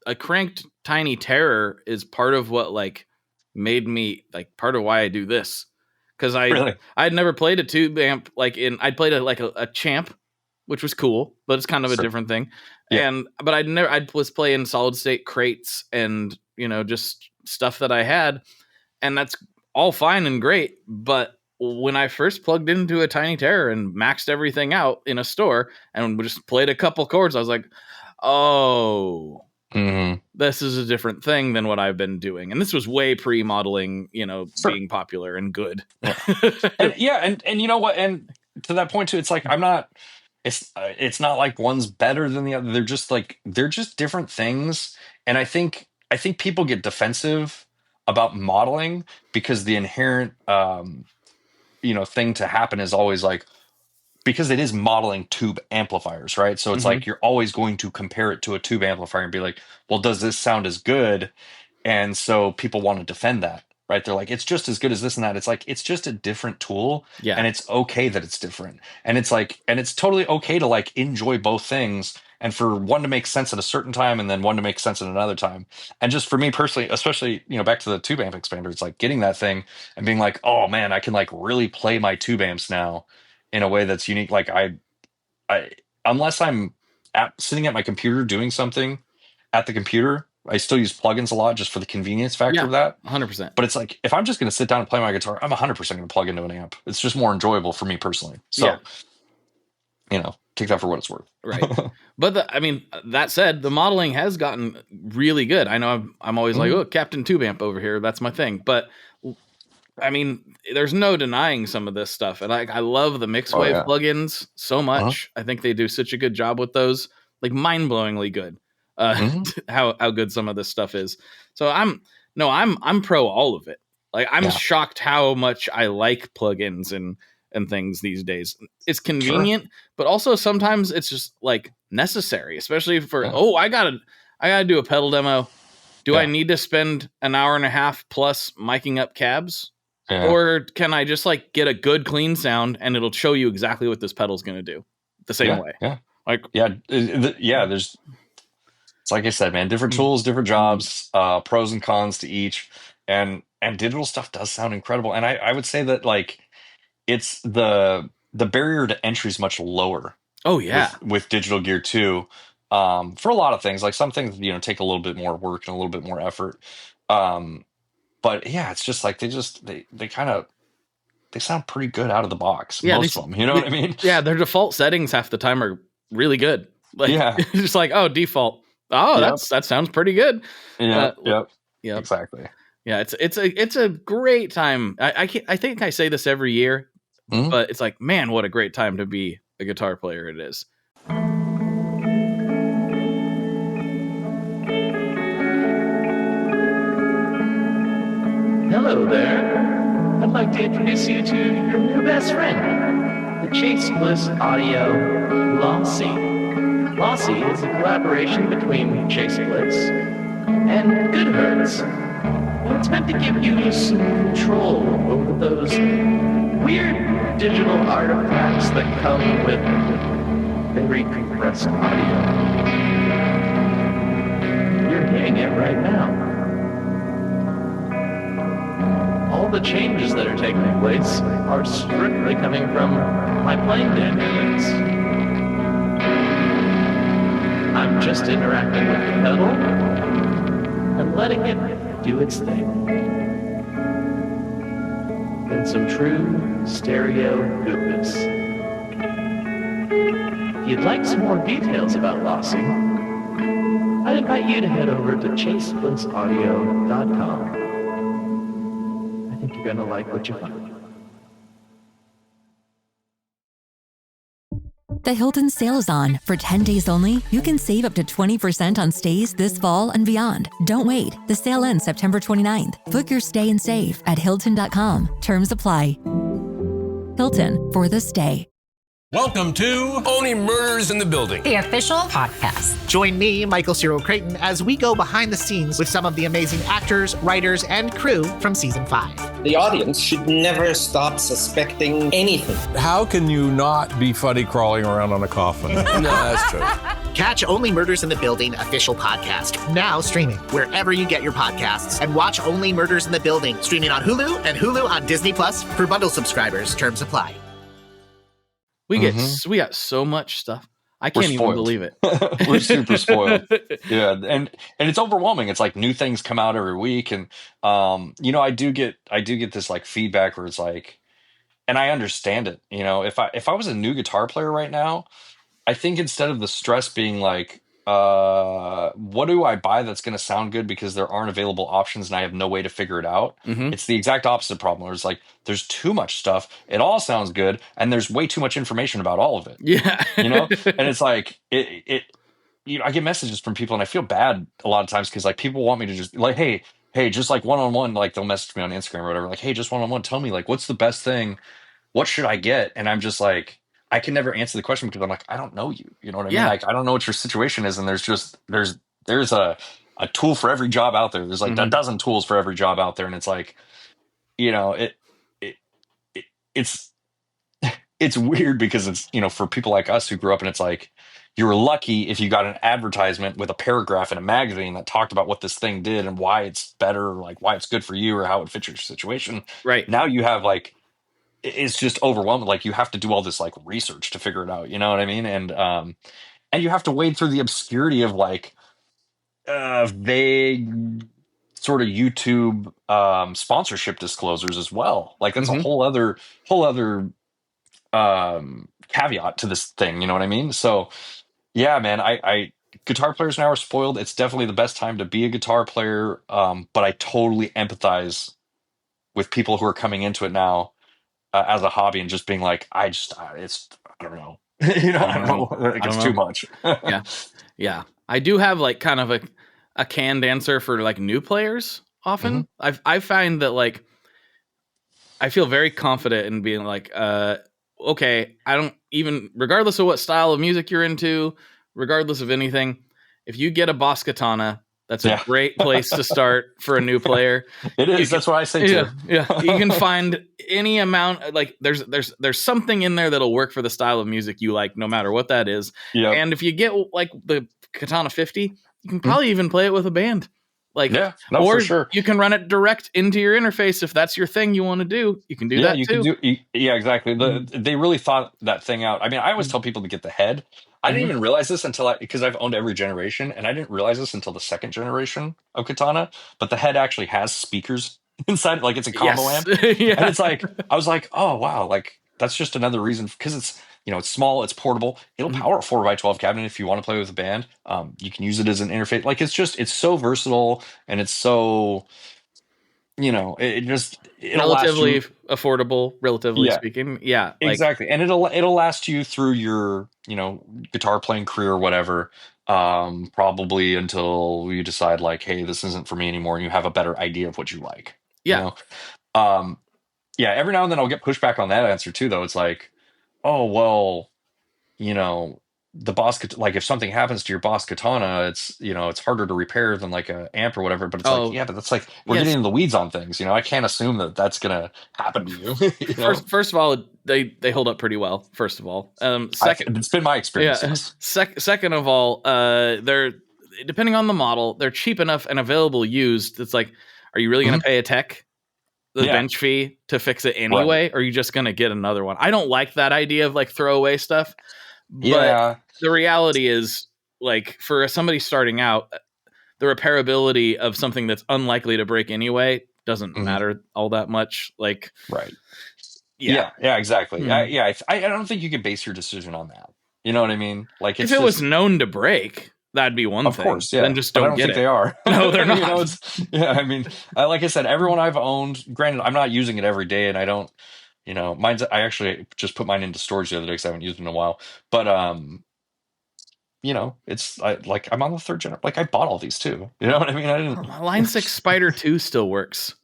a cranked Tiny Terror is part of what like made me like part of why I do this. Because I'd never played a tube amp I'd played a Champ, which was cool, but it's kind of a different thing. Yeah. But I was playing solid state crates and, just stuff that I had, and that's all fine and great. But when I first plugged into a Tiny Terror and maxed everything out in a store and just played a couple chords, I was like, oh, this is a different thing than what I've been doing. And this was way pre-modeling, being popular and good. And you know what? And to that point too, it's like, I'm not, it's not like one's better than the other. They're just different things. And I think people get defensive about modeling because the inherent thing to happen is always like, because it is modeling tube amplifiers, right? So it's like you're always going to compare it to a tube amplifier and be like, well, does this sound as good? And so people want to defend that, right? They're like, it's just as good as this and that. It's like, it's just a different tool. Yeah. And it's okay that it's different. And it's like, and it's totally okay to like enjoy both things, and for one to make sense at a certain time and then one to make sense at another time. And just for me personally, especially, back to the tube amp expander, it's like getting that thing and being like, oh man, I can like really play my tube amps now in a way that's unique. Like I unless I'm sitting at my computer doing something at the computer, I still use plugins a lot just for the convenience factor of that. 100%. But it's like, if I'm just going to sit down and play my guitar, I'm 100% going to plug into an amp. It's just more enjoyable for me personally. So, take that for what it's worth. Right. But that said, the modeling has gotten really good. I know I'm always like, oh, Captain Tube Amp over here. That's my thing. But I mean, there's no denying some of this stuff. And I love the Mixwave plugins so much. I think they do such a good job with those, like mind-blowingly good. How good some of this stuff is. So I'm pro all of it. Like I'm shocked how much I like plugins and things these days. It's convenient, but also sometimes it's just like necessary, especially for I gotta do a pedal demo. Do I need to spend an hour and a half plus miking up cabs? Or can I just like get a good clean sound and it'll show you exactly what this pedal's going to do the same way? There's, it's like I said, man, different tools, different jobs, pros and cons to each, and digital stuff does sound incredible. And I would say that like it's the barrier to entry is much lower. Oh yeah, with digital gear too, for a lot of things. Like some things take a little bit more work and a little bit more effort. But yeah, it's just like they sound pretty good out of the box. Yeah, most of them, you know what I mean? Yeah, their default settings half the time are really good. Like, just like, oh, default. Oh, that sounds pretty good. Yep. Exactly. Yeah, it's a great time. I think I say this every year, but it's like, man, what a great time to be a guitar player it is. Hello there. I'd like to introduce you to your new best friend, the Chase Bliss Audio Lossy. Lossy is a collaboration between Chase Bliss and Goodhertz. And it's meant to give you some control over those weird digital artifacts that come with very compressed audio. You're hearing it right now. All the changes that are taking place are strictly coming from my playing dynamics. I'm just interacting with the pedal and letting it do its thing. In some true stereo goodness. If you'd like some more details about Lossy, I'd invite you to head over to chaseblissaudio.com. I think you're gonna like what you find. The Hilton sale is on. For 10 days only, you can save up to 20% on stays this fall and beyond. Don't wait. The sale ends September 29th. Book your stay and save at Hilton.com. Terms apply. Hilton for the stay. Welcome to Only Murders in the Building, the official podcast. Join me, Michael Cyril Creighton, as we go behind the scenes with some of the amazing actors, writers, and crew from season 5. The audience should never stop suspecting anything. How can you not be funny crawling around on a coffin? No, that's true. Catch Only Murders in the Building official podcast, now streaming wherever you get your podcasts. And watch Only Murders in the Building, streaming on Hulu and Hulu on Disney Plus for bundle subscribers. Terms apply. We got so much stuff. I can't even believe it. We're super spoiled. Yeah, and it's overwhelming. It's like new things come out every week, and I do get this like feedback where it's like, and I understand it. If I was a new guitar player right now, I think instead of the stress being like, what do I buy that's going to sound good because there aren't available options and I have no way to figure it out. It's the exact opposite problem where it's like there's too much stuff, it all sounds good, and there's way too much information about all of it. And it's like I get messages from people and I feel bad a lot of times because like people want me to just like, hey, just like one-on-one, like they'll message me on Instagram or whatever, like, hey, just one-on-one, tell me like what's the best thing, what should I get? And I'm just like, I can never answer the question because I'm like, I don't know you. You know what I mean? Like, I don't know what your situation is. And there's a tool for every job out there. There's like a dozen tools for every job out there. And it's like, it's weird because it's, for people like us who grew up and it's like, you were lucky if you got an advertisement with a paragraph in a magazine that talked about what this thing did and why it's better, or like why it's good for you or how it fits your situation. Right. Now you have like, it's just overwhelming. Like you have to do all this like research to figure it out. You know what I mean? And you have to wade through the obscurity of like vague sort of YouTube sponsorship disclosures as well. Like that's a whole other caveat to this thing. You know what I mean? So yeah, man, I guitar players now are spoiled. It's definitely the best time to be a guitar player. But I totally empathize with people who are coming into it now as a hobby and just being like, I don't know. I don't know. Like, it's too much. Yeah. I do have like kind of a canned answer for like new players often. I find that like, I feel very confident in being like, okay, I don't even, regardless of what style of music you're into, regardless of anything, if you get a Boss Katana, that's a great place to start for a new player. It is. That's what I say too. Yeah. You can find any amount, like there's something in there that'll work for the style of music you like, no matter what that is. Yeah. And if you get like the Katana 50, you can probably even play it with a band. Like, for sure. You can run it direct into your interface if that's your thing you want to do. You can do that too. Exactly. They really thought that thing out. I mean, I always tell people to get the head. I didn't even realize this because I've owned every generation, and I didn't realize this until the second generation of Katana. But the head actually has speakers inside, like it's a combo amp. And it's like, I was like, oh wow, like that's just another reason, because it's it's small, it's portable, it'll power a 4x12 cabinet if you want to play with a band. You can use it as an interface. Like it's so versatile, and it's so it'll relatively affordable, relatively speaking. Yeah, exactly. And it'll last you through your guitar playing career or whatever, probably until you decide like, hey, this isn't for me anymore, and you have a better idea of what you like. Every now and then I'll get pushback on that answer too, though. It's like, oh well, the Boss, like if something happens to your Boss Katana, it's it's harder to repair than like a amp or whatever. But it's like, but that's like we're getting into the weeds on things. I can't assume that that's gonna happen to you. First of all, they hold up pretty well. First of all, second, it's been my experience. Second of all, they're, depending on the model, they're cheap enough and available used. It's like, are you really gonna pay a tech the bench fee to fix it anyway? Or are you just gonna get another one? I don't like that idea of like throwaway stuff. But the reality is, like, for somebody starting out, the repairability of something that's unlikely to break anyway doesn't matter all that much. Like, exactly. I don't think you can base your decision on that. You know what I mean? Like, if it was known to break, that'd be one thing. Of course, then just don't get it. They are. No, they're not. I mean, like I said, everyone I've owned, granted, I'm not using it every day, and I don't. Mine's, I actually just put mine into storage the other day because I haven't used it in a while. But, it's like I'm on the third generation. Like I bought all these too. You know what I mean? I didn't. My Line 6 Spider 2 still works.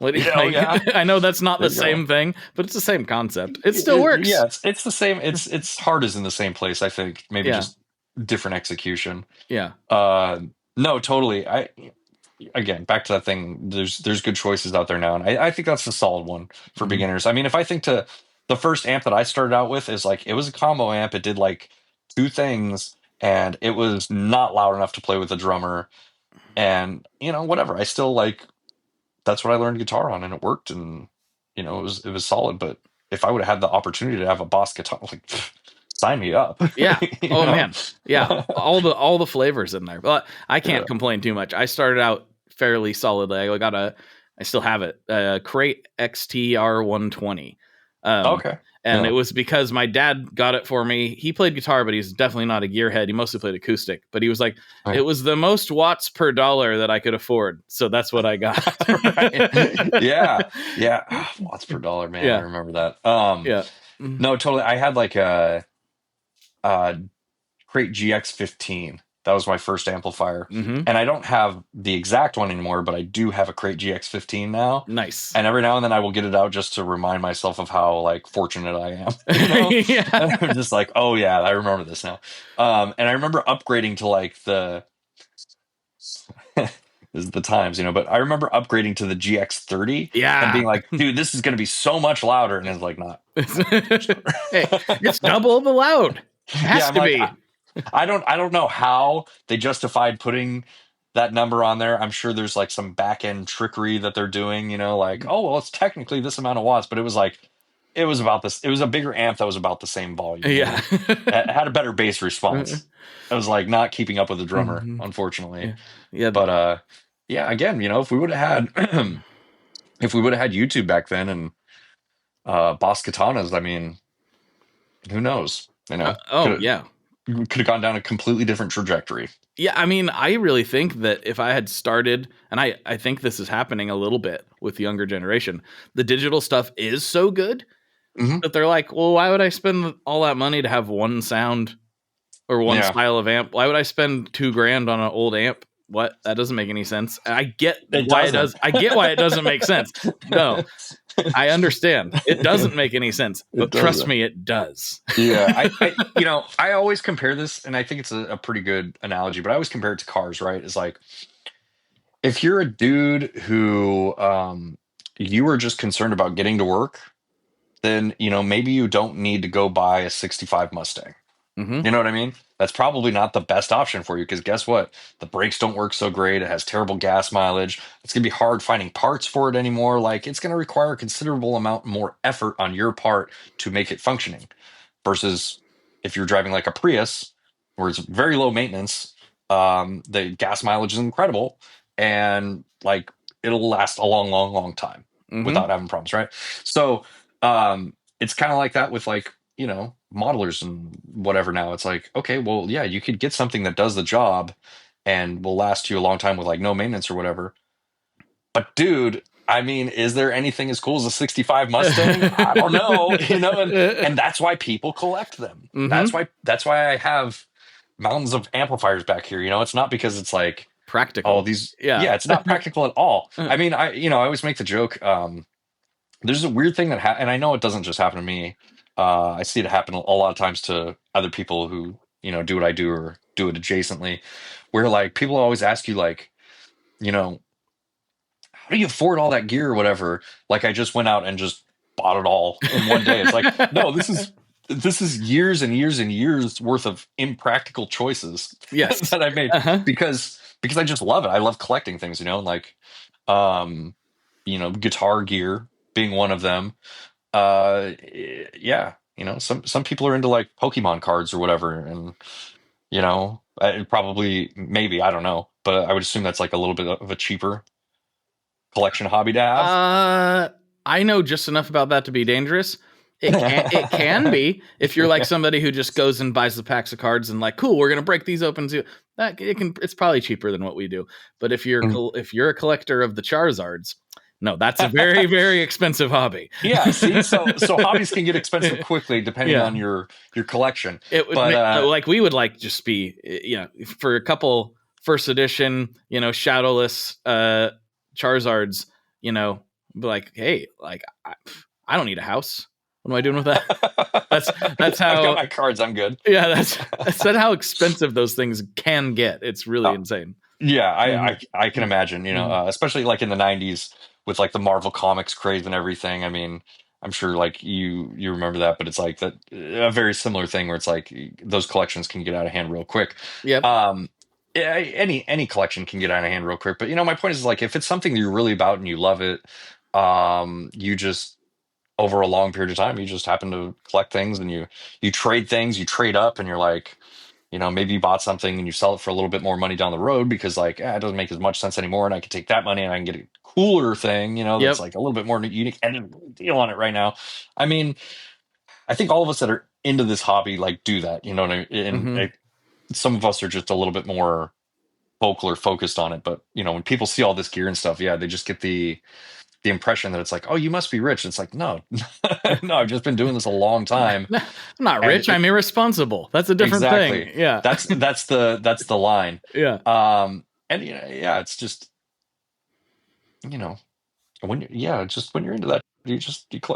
I know that's not the same thing, but it's the same concept. It still works. Yeah, it's the same. Its heart is in the same place. I think maybe just different execution. Yeah. No, totally. Again, back to that thing, there's good choices out there now, and I think that's a solid one for beginners. I mean, if I think to the first amp that I started out with is like, it was a combo amp, it did like two things, and it was not loud enough to play with a drummer, and whatever, I still like, that's what I learned guitar on, and it worked, and it was solid. But if I would have had the opportunity to have a Boss Katana, like, sign me up. Yeah. Man. Yeah. All the flavors in there. But I can't complain too much. I started out fairly solidly. I still have it. Crate XTR 120. Okay. And it was because my dad got it for me. He played guitar, but he's definitely not a gearhead. He mostly played acoustic. But he was like, it was the most watts per dollar that I could afford. So that's what I got. Yeah. Oh, watts per dollar, man. I remember that. No, totally. I had like a Crate GX15. That was my first amplifier. And I don't have the exact one anymore, but I do have a Crate GX15 now. Nice. And every now and then I will get it out just to remind myself of how like fortunate I am. You know? I'm just like, oh yeah, I remember this now. And I remember upgrading to like the this is the times, you know, but I remember upgrading to the GX30 and being like, dude, this is going to be so much louder. And it's like, not. Hey, it's double the loud. It has to be. I don't know how they justified putting that number on there. I'm sure there's like some back end trickery that they're doing, you know, like, oh, well, it's technically this amount of watts, but it was like, it was about this. It was a bigger amp that was about the same volume. Yeah. It had a better bass response. I was like not keeping up with the drummer, unfortunately. Yeah. But yeah, again, you know, if we would have had YouTube back then and Boss Katanas, I mean, who knows? You know? Could have gone down a completely different trajectory. Yeah, I mean, I really think that if I had started, and I think this is happening a little bit with the younger generation, the digital stuff is so good that they're like, well, why would I spend all that money to have one sound or one style of amp? Why would I spend $2,000 on an old amp? What? That doesn't make any sense. I get why it does. I get why it doesn't make sense. No, I understand. It doesn't make any sense, but trust me, it does. Yeah. I always compare this, and I think it's a pretty good analogy, but I always compare it to cars, right? It's like, if you're a dude who you were just concerned about getting to work, then, you know, maybe you don't need to go buy a 65 Mustang. You know what I mean? That's probably not the best option for you, because guess what? The brakes don't work so great. It has terrible gas mileage. It's going to be hard finding parts for it anymore. Like, it's going to require a considerable amount more effort on your part to make it functioning. Versus if you're driving like a Prius, where it's very low maintenance, the gas mileage is incredible, and like it'll last a long time without having problems, right? So it's kind of like that with like, you know, modelers and whatever. Now it's like, okay, well, yeah, you could get something that does the job and will last you a long time with like no maintenance or whatever. But dude, I mean, is there anything as cool as a 65 Mustang? I don't know, you know, and that's why people collect them. That's why I have mountains of amplifiers back here. You know, it's not because it's like practical. Oh, it's not practical at all. I mean, I always make the joke. There's a weird thing that and I know it doesn't just happen to me. I see it happen a lot of times to other people who, you know, do what I do or do it adjacently, where like people always ask you like, you know, how do you afford all that gear or whatever? Like, I just went out and just bought it all in one day. It's like, no, this is years and years and years worth of impractical choices that I made because I just love it. I love collecting things, you know, like, you know, guitar gear being one of them. Yeah, you know, some people are into like Pokemon cards or whatever, and you know, maybe I don't know, but I would assume that's like a little bit of a cheaper collection hobby to have. I know just enough about that to be dangerous. It can be if you're like somebody who just goes and buys the packs of cards and like, cool, we're gonna break these open too. It's probably cheaper than what we do. But if you're a collector of the Charizards, no, that's a very, very expensive hobby. Yeah, see, so hobbies can get expensive quickly depending on your collection. It would like we would like just be, you know, for a couple first edition, you know, shadowless Charizards, you know, be like, hey, like I don't need a house. What am I doing with that? That's how I've got my cards. I'm good. Yeah, that's how expensive those things can get. It's really insane. Yeah, I can imagine. You know, especially like in the 90s. With like the Marvel Comics craze and everything. I mean, I'm sure like you remember that, but it's like that a very similar thing where it's like those collections can get out of hand real quick. Yeah. Any collection can get out of hand real quick. But you know, my point is like if it's something that you're really about and you love it, you just over a long period of time, you just happen to collect things and you trade things, you trade up, and you're like, maybe you bought something and you sell it for a little bit more money down the road because like, it doesn't make as much sense anymore. And I can take that money and I can get a cooler thing, that's like a little bit more unique and a deal on it right now. I mean, I think all of us that are into this hobby, like do that, and some of us are just a little bit more vocal or focused on it. But, when people see all this gear and stuff, they just get the impression that it's like, oh, you must be rich. It's like, no, no, I've just been doing this a long time. I'm not rich. I'm irresponsible. That's a different thing. Yeah. That's the line. Yeah. And it's just, when you're into that,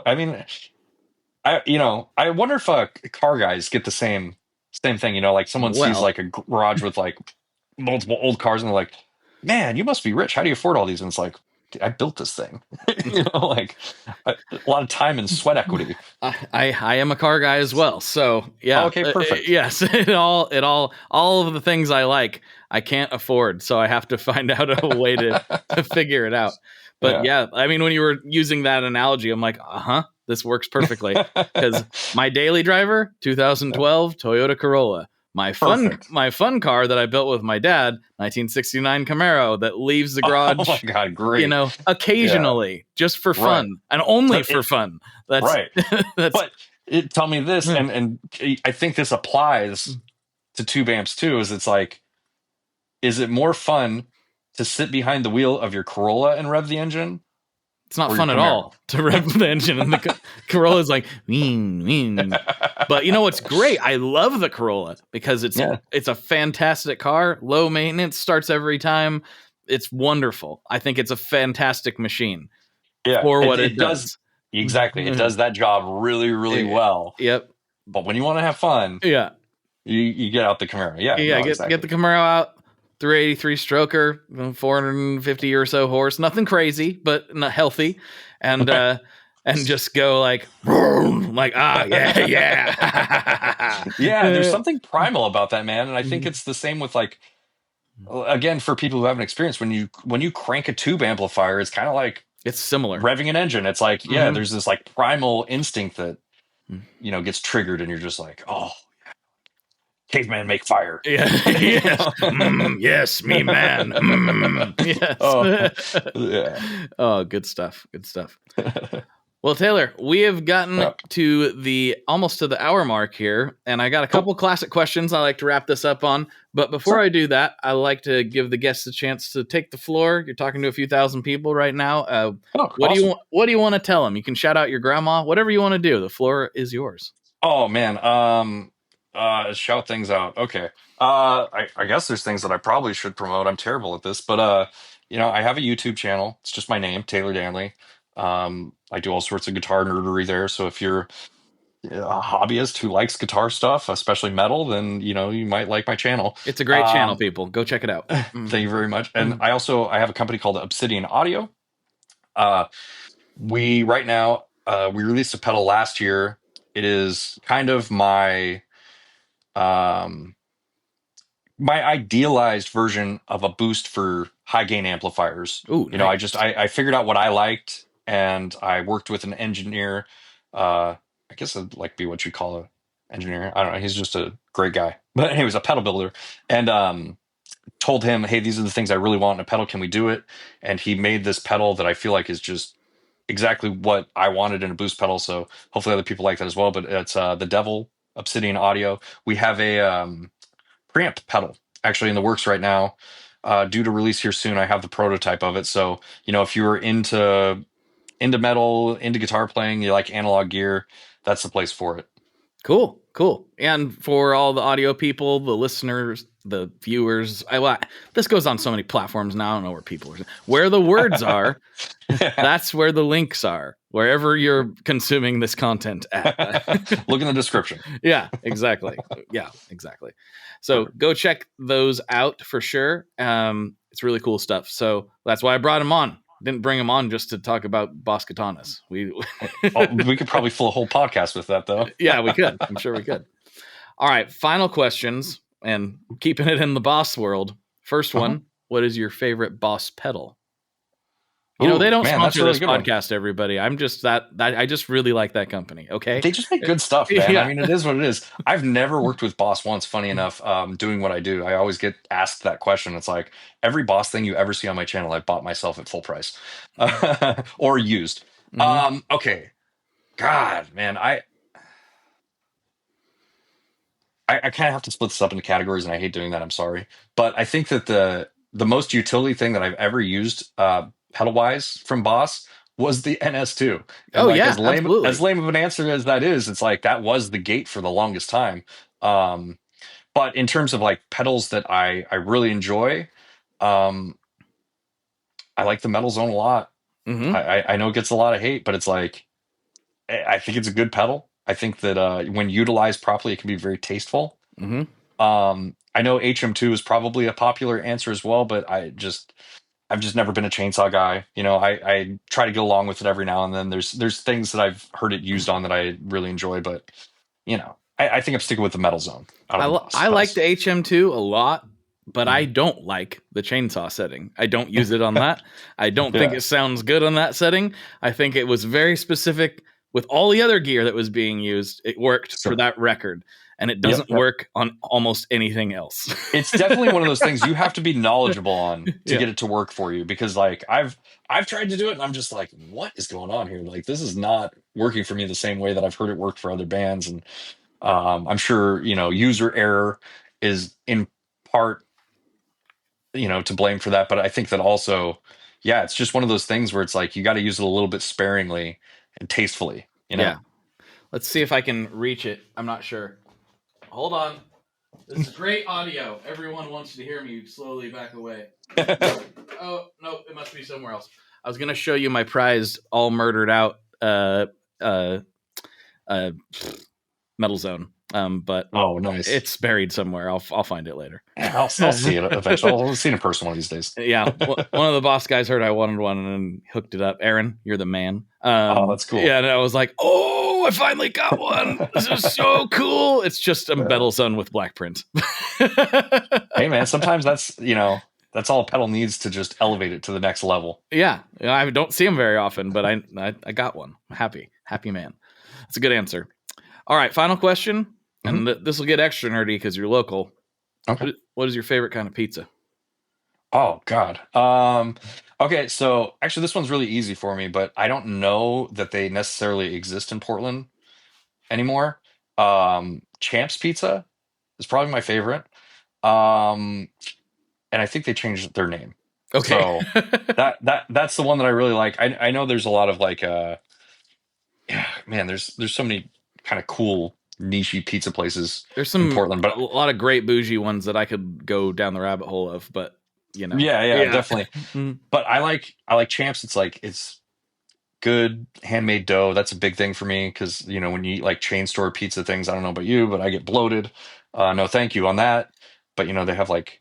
I mean, I wonder if car guys get the same thing, like someone sees like a garage with like multiple old cars and they're like, man, you must be rich. How do you afford all these? And it's like, I built this thing, like a lot of time and sweat equity. I am a car guy as well. So yeah. Okay, perfect. Yes. all of the things I like, I can't afford. So I have to find out a way to figure it out. But yeah, I mean, when you were using that analogy, I'm like, this works perfectly. Because my daily driver, 2012 Toyota Corolla. My fun car that I built with my dad, 1969 Camaro that leaves the garage. Oh my God, great! Occasionally, just for fun, and only for fun. That's right. But tell me this, and I think this applies to tube amps too. It's like, is it more fun to sit behind the wheel of your Corolla and rev the engine? It's not fun at all to rev the engine, and the Corolla is like, But you know what's great? I love the Corolla because it's a fantastic car, low maintenance, starts every time. It's wonderful. I think it's a fantastic machine for what it does. Exactly. It does that job really, really well. Yep. But when you want to have fun, you get out the Camaro. Get the Camaro out. 383 stroker, 450 or so horse, nothing crazy, but not healthy, and just go like There's something primal about that, man, and I think it's the same with like, again, for people who haven't experienced, when you crank a tube amplifier, it's kind of like it's similar revving an engine. It's like there's this like primal instinct that gets triggered, and you're just like, oh. Caveman make fire. Yes. Yes, me man. Yes. Oh, good stuff. Good stuff. Well, Taylor, we have gotten to almost to the hour mark here, and I got a couple classic questions I like to wrap this up on. But before I do that, I like to give the guests a chance to take the floor. You're talking to a few thousand people right now. What do you want to tell them? You can shout out your grandma, whatever you want to do. The floor is yours. Oh man. Shout things out. Okay. I guess there's things that I probably should promote. I'm terrible at this, but I have a YouTube channel. It's just my name, Taylor Danley. I do all sorts of guitar nerdery there. So if you're a hobbyist who likes guitar stuff, especially metal, then you might like my channel. It's a great channel, people. Go check it out. Thank you very much. And I have a company called Obsidian Audio. We released a pedal last year. It is kind of my idealized version of a boost for high gain amplifiers. Ooh, nice. I figured out what I liked, and I worked with an engineer. I guess it'd like be what you call an engineer. I don't know. He's just a great guy, but he was a pedal builder, and told him, hey, these are the things I really want in a pedal. Can we do it? And he made this pedal that I feel like is just exactly what I wanted in a boost pedal. So hopefully other people like that as well. But it's the Devil Obsidian Audio. We have a preamp pedal actually in the works right now, due to release here soon. I have the prototype of it. So if you're into metal, into guitar playing, you like analog gear, that's the place for it. Cool. And for all the audio people, the listeners, the viewers, this goes on so many platforms now. I don't know where people are. Where the words are, that's where the links are. Wherever you're consuming this content at. Look in the description. Yeah, exactly. So go check those out for sure. It's really cool stuff. So that's why I brought him on. Didn't bring him on just to talk about Boss Katanas. We could probably fill a whole podcast with that, though. Yeah, we could. I'm sure we could. All right, final questions, and keeping it in the Boss world. First one, what is your favorite Boss pedal? You know, they don't man, that's sponsor a really this good one. podcast, everybody. I'm just I just really like that company. Okay. They just make good stuff, man. Yeah. I mean, it is what it is. I've never worked with Boss once, funny enough, doing what I do. I always get asked that question. It's like every Boss thing you ever see on my channel, I bought myself at full price or used. Okay. God, man, I kind of have to split this up into categories, and I hate doing that. I'm sorry. But I think that the most utility thing that I've ever used pedal-wise from Boss was the NS2. And Oh, like, yeah, as absolutely. lame of an answer as that is, it's like that was the gate for the longest time. But in terms of like pedals that I really enjoy, I like the Metal Zone a lot. I know it gets a lot of hate, but it's like I think it's a good pedal. I think that when utilized properly, it can be very tasteful. I know HM2 is probably a popular answer as well, but I've just never been a chainsaw guy. You know, I try to get along with it every now and then. There's things that I've heard it used on that I really enjoy, but you know, I think I'm sticking with the Metal Zone. I like the HM2 a lot, but I don't like the chainsaw setting. I don't use it on that. I don't think it sounds good on that setting. I think it was very specific with all the other gear that was being used. It worked for that record, and it doesn't work on almost anything else. It's definitely one of those things you have to be knowledgeable on to get it to work for you, because like I've tried to do it and I'm just like, what is going on here? Like, this is not working for me the same way that I've heard it work for other bands. And I'm sure, you know, user error is in part, you know, to blame for that. But I think that also, yeah, it's just one of those things where it's like, you got to use it a little bit sparingly and tastefully, you know? Yeah. Let's see if I can reach it. I'm not sure. Hold on. This is great audio. Everyone wants to hear me slowly back away. Oh, no, it must be somewhere else. I was going to show you my prized all murdered out Metal Zone. But oh, nice. It's buried somewhere. I'll find it later. I'll see it eventually. I'll see it in person one of these days. Yeah. One of the Boss guys heard I wanted one and then hooked it up. Aaron, you're the man. Oh, that's cool. Yeah, and I was like, oh, I finally got one. This is so cool. It's just a Metal Zone with black print. Hey, man, sometimes that's, you know, that's all a pedal needs to just elevate it to the next level. Yeah. I don't see them very often, but I got one. I'm happy man. That's a good answer. All right, final question. And this will get extra nerdy because you're local. Okay. What is your favorite kind of pizza? Oh, God. Okay, so actually this one's really easy for me, but I don't know that they necessarily exist in Portland anymore. Champ's Pizza is probably my favorite. And I think they changed their name. Okay. So that's the one that I really like. I know there's a lot of like man, there's so many kind of cool niche pizza places. There's some in Portland, but a lot of great bougie ones that I could go down the rabbit hole of, but you know. Yeah, definitely. But I like Champs. It's good handmade dough. That's a big thing for me because, you know, when you eat like chain store pizza things, I don't know about you, but I get bloated. No, thank you on that. But you know, they have like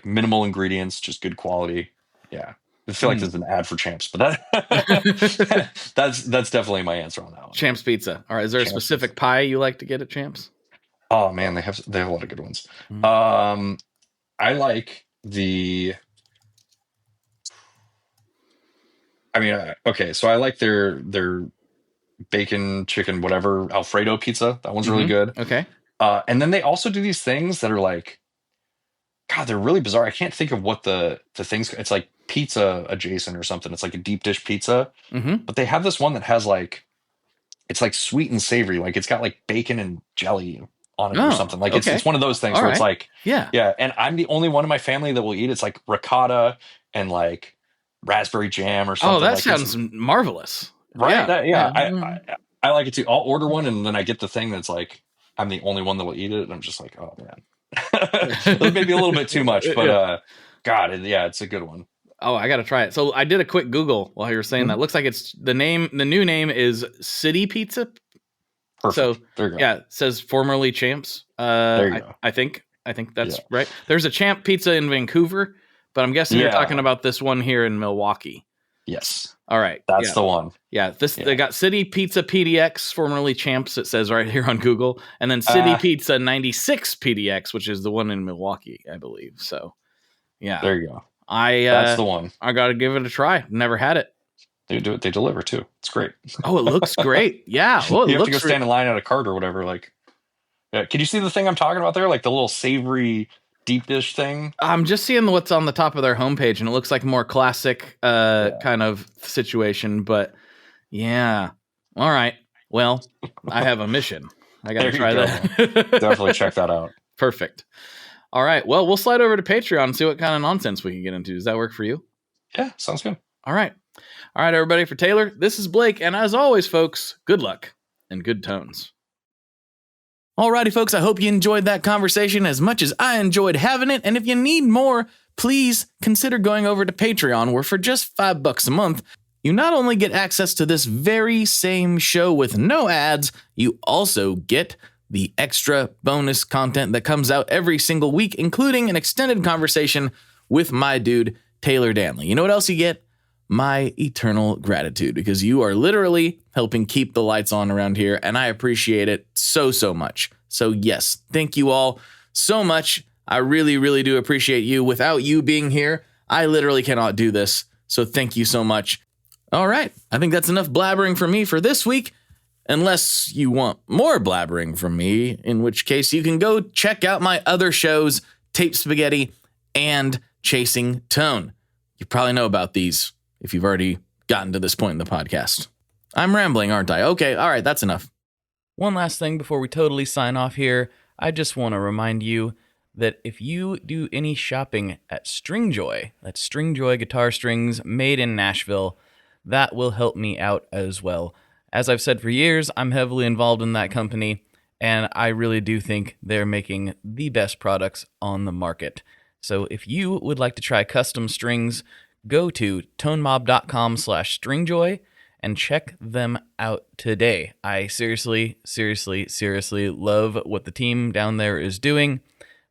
minimal ingredients, just good quality. Yeah. I feel like this is an ad for Champs, but that's definitely my answer on that one. Champs Pizza. All right. Is there a specific pie you like to get at Champs? Oh man, they have a lot of good ones. I like the. I mean, okay, so I like their bacon, chicken, whatever Alfredo pizza. That one's really good. Okay. And then they also do these things that are like, God, they're really bizarre. I can't think of what the things. It's like pizza adjacent or something. It's like a deep dish pizza. But they have this one that has like, it's like sweet and savory. Like it's got like bacon and jelly on it or something. Like it's one of those things where it's like, yeah. And I'm the only one in my family that will eat. It's like ricotta and like raspberry jam or something. Oh, that like sounds marvelous. Right? Yeah. I like it too. I'll order one and then I get the thing that's like, I'm the only one that will eat it. And I'm just like, oh man. Maybe a little bit too much, but God, it's a good one. Oh, I got to try it. So I did a quick Google while you were saying that. Looks like it's the new name is City Pizza. Perfect. So there you go. Yeah, it says formerly Champs. There you go. I think that's right. There's a Champ Pizza in Vancouver, but I'm guessing you're talking about this one here in Milwaukee. Yes. All right. That's the one. Yeah. They got City Pizza PDX, formerly Champs, it says right here on Google. And then City Pizza 96 PDX, which is the one in Milwaukee, I believe. So, yeah. There you go. That's the one. I got to give it a try. Never had it. They do it. They deliver too. It's great. Oh, it looks great. Yeah. Well, you have to go stand in line at a cart or whatever. Like, yeah. Can you see the thing I'm talking about there? Like the little savory deep dish thing. I'm just seeing what's on the top of their homepage, and it looks like a more classic kind of situation. But yeah. All right. Well, I have a mission. I got to try that. Definitely check that out. Perfect. All right. Well, we'll slide over to Patreon and see what kind of nonsense we can get into. Does that work for you? Yeah, sounds good. All right. All right, everybody. For Taylor, this is Blake. And as always, folks, good luck and good tones. Alrighty, folks. I hope you enjoyed that conversation as much as I enjoyed having it. And if you need more, please consider going over to Patreon, where for just $5 a month, you not only get access to this very same show with no ads, you also get the extra bonus content that comes out every single week, including an extended conversation with my dude, Taylor Danley. You know what else you get? My eternal gratitude, because you are literally helping keep the lights on around here, and I appreciate it so, so much. So yes, thank you all so much. I really, really do appreciate you. Without you being here, I literally cannot do this. So thank you so much. All right, I think that's enough blabbering for me for this week. Unless you want more blabbering from me, in which case you can go check out my other shows, Tape Spaghetti and Chasing Tone. You probably know about these if you've already gotten to this point in the podcast. I'm rambling, aren't I? Okay, all right, that's enough. One last thing before we totally sign off here. I just want to remind you that if you do any shopping at Stringjoy, that's Stringjoy guitar strings made in Nashville, that will help me out as well. As I've said for years, I'm heavily involved in that company, and I really do think they're making the best products on the market. So if you would like to try custom strings, go to tonemob.com/stringjoy and check them out today. I seriously love what the team down there is doing.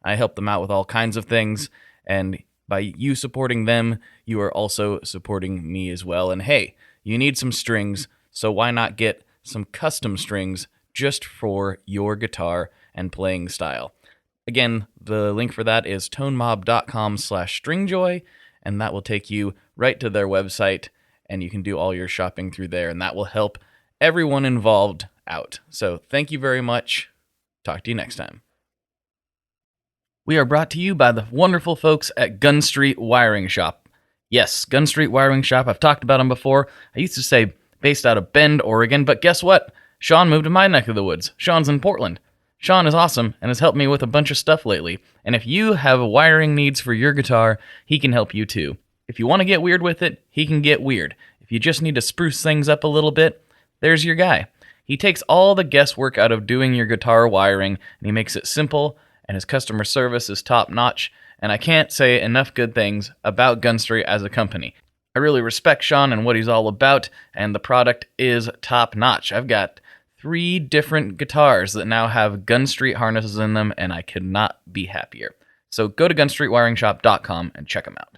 I help them out with all kinds of things, and by you supporting them, you are also supporting me as well. And hey, you need some strings, so why not get some custom strings just for your guitar and playing style? Again, the link for that is tonemob.com/stringjoy, and that will take you right to their website, and you can do all your shopping through there, and that will help everyone involved out. So thank you very much. Talk to you next time. We are brought to you by the wonderful folks at Gun Street Wiring Shop. Yes, Gun Street Wiring Shop. I've talked about them before. I used to say based out of Bend, Oregon, but guess what? Sean moved to my neck of the woods. Sean's in Portland. Sean is awesome and has helped me with a bunch of stuff lately. And if you have wiring needs for your guitar, he can help you too. If you want to get weird with it, he can get weird. If you just need to spruce things up a little bit, there's your guy. He takes all the guesswork out of doing your guitar wiring, and he makes it simple, and his customer service is top-notch, and I can't say enough good things about Gun Street as a company. I really respect Sean and what he's all about, and the product is top-notch. I've got 3 different guitars that now have Gun Street harnesses in them, and I could not be happier. So go to gunstreetwiringshop.com and check them out.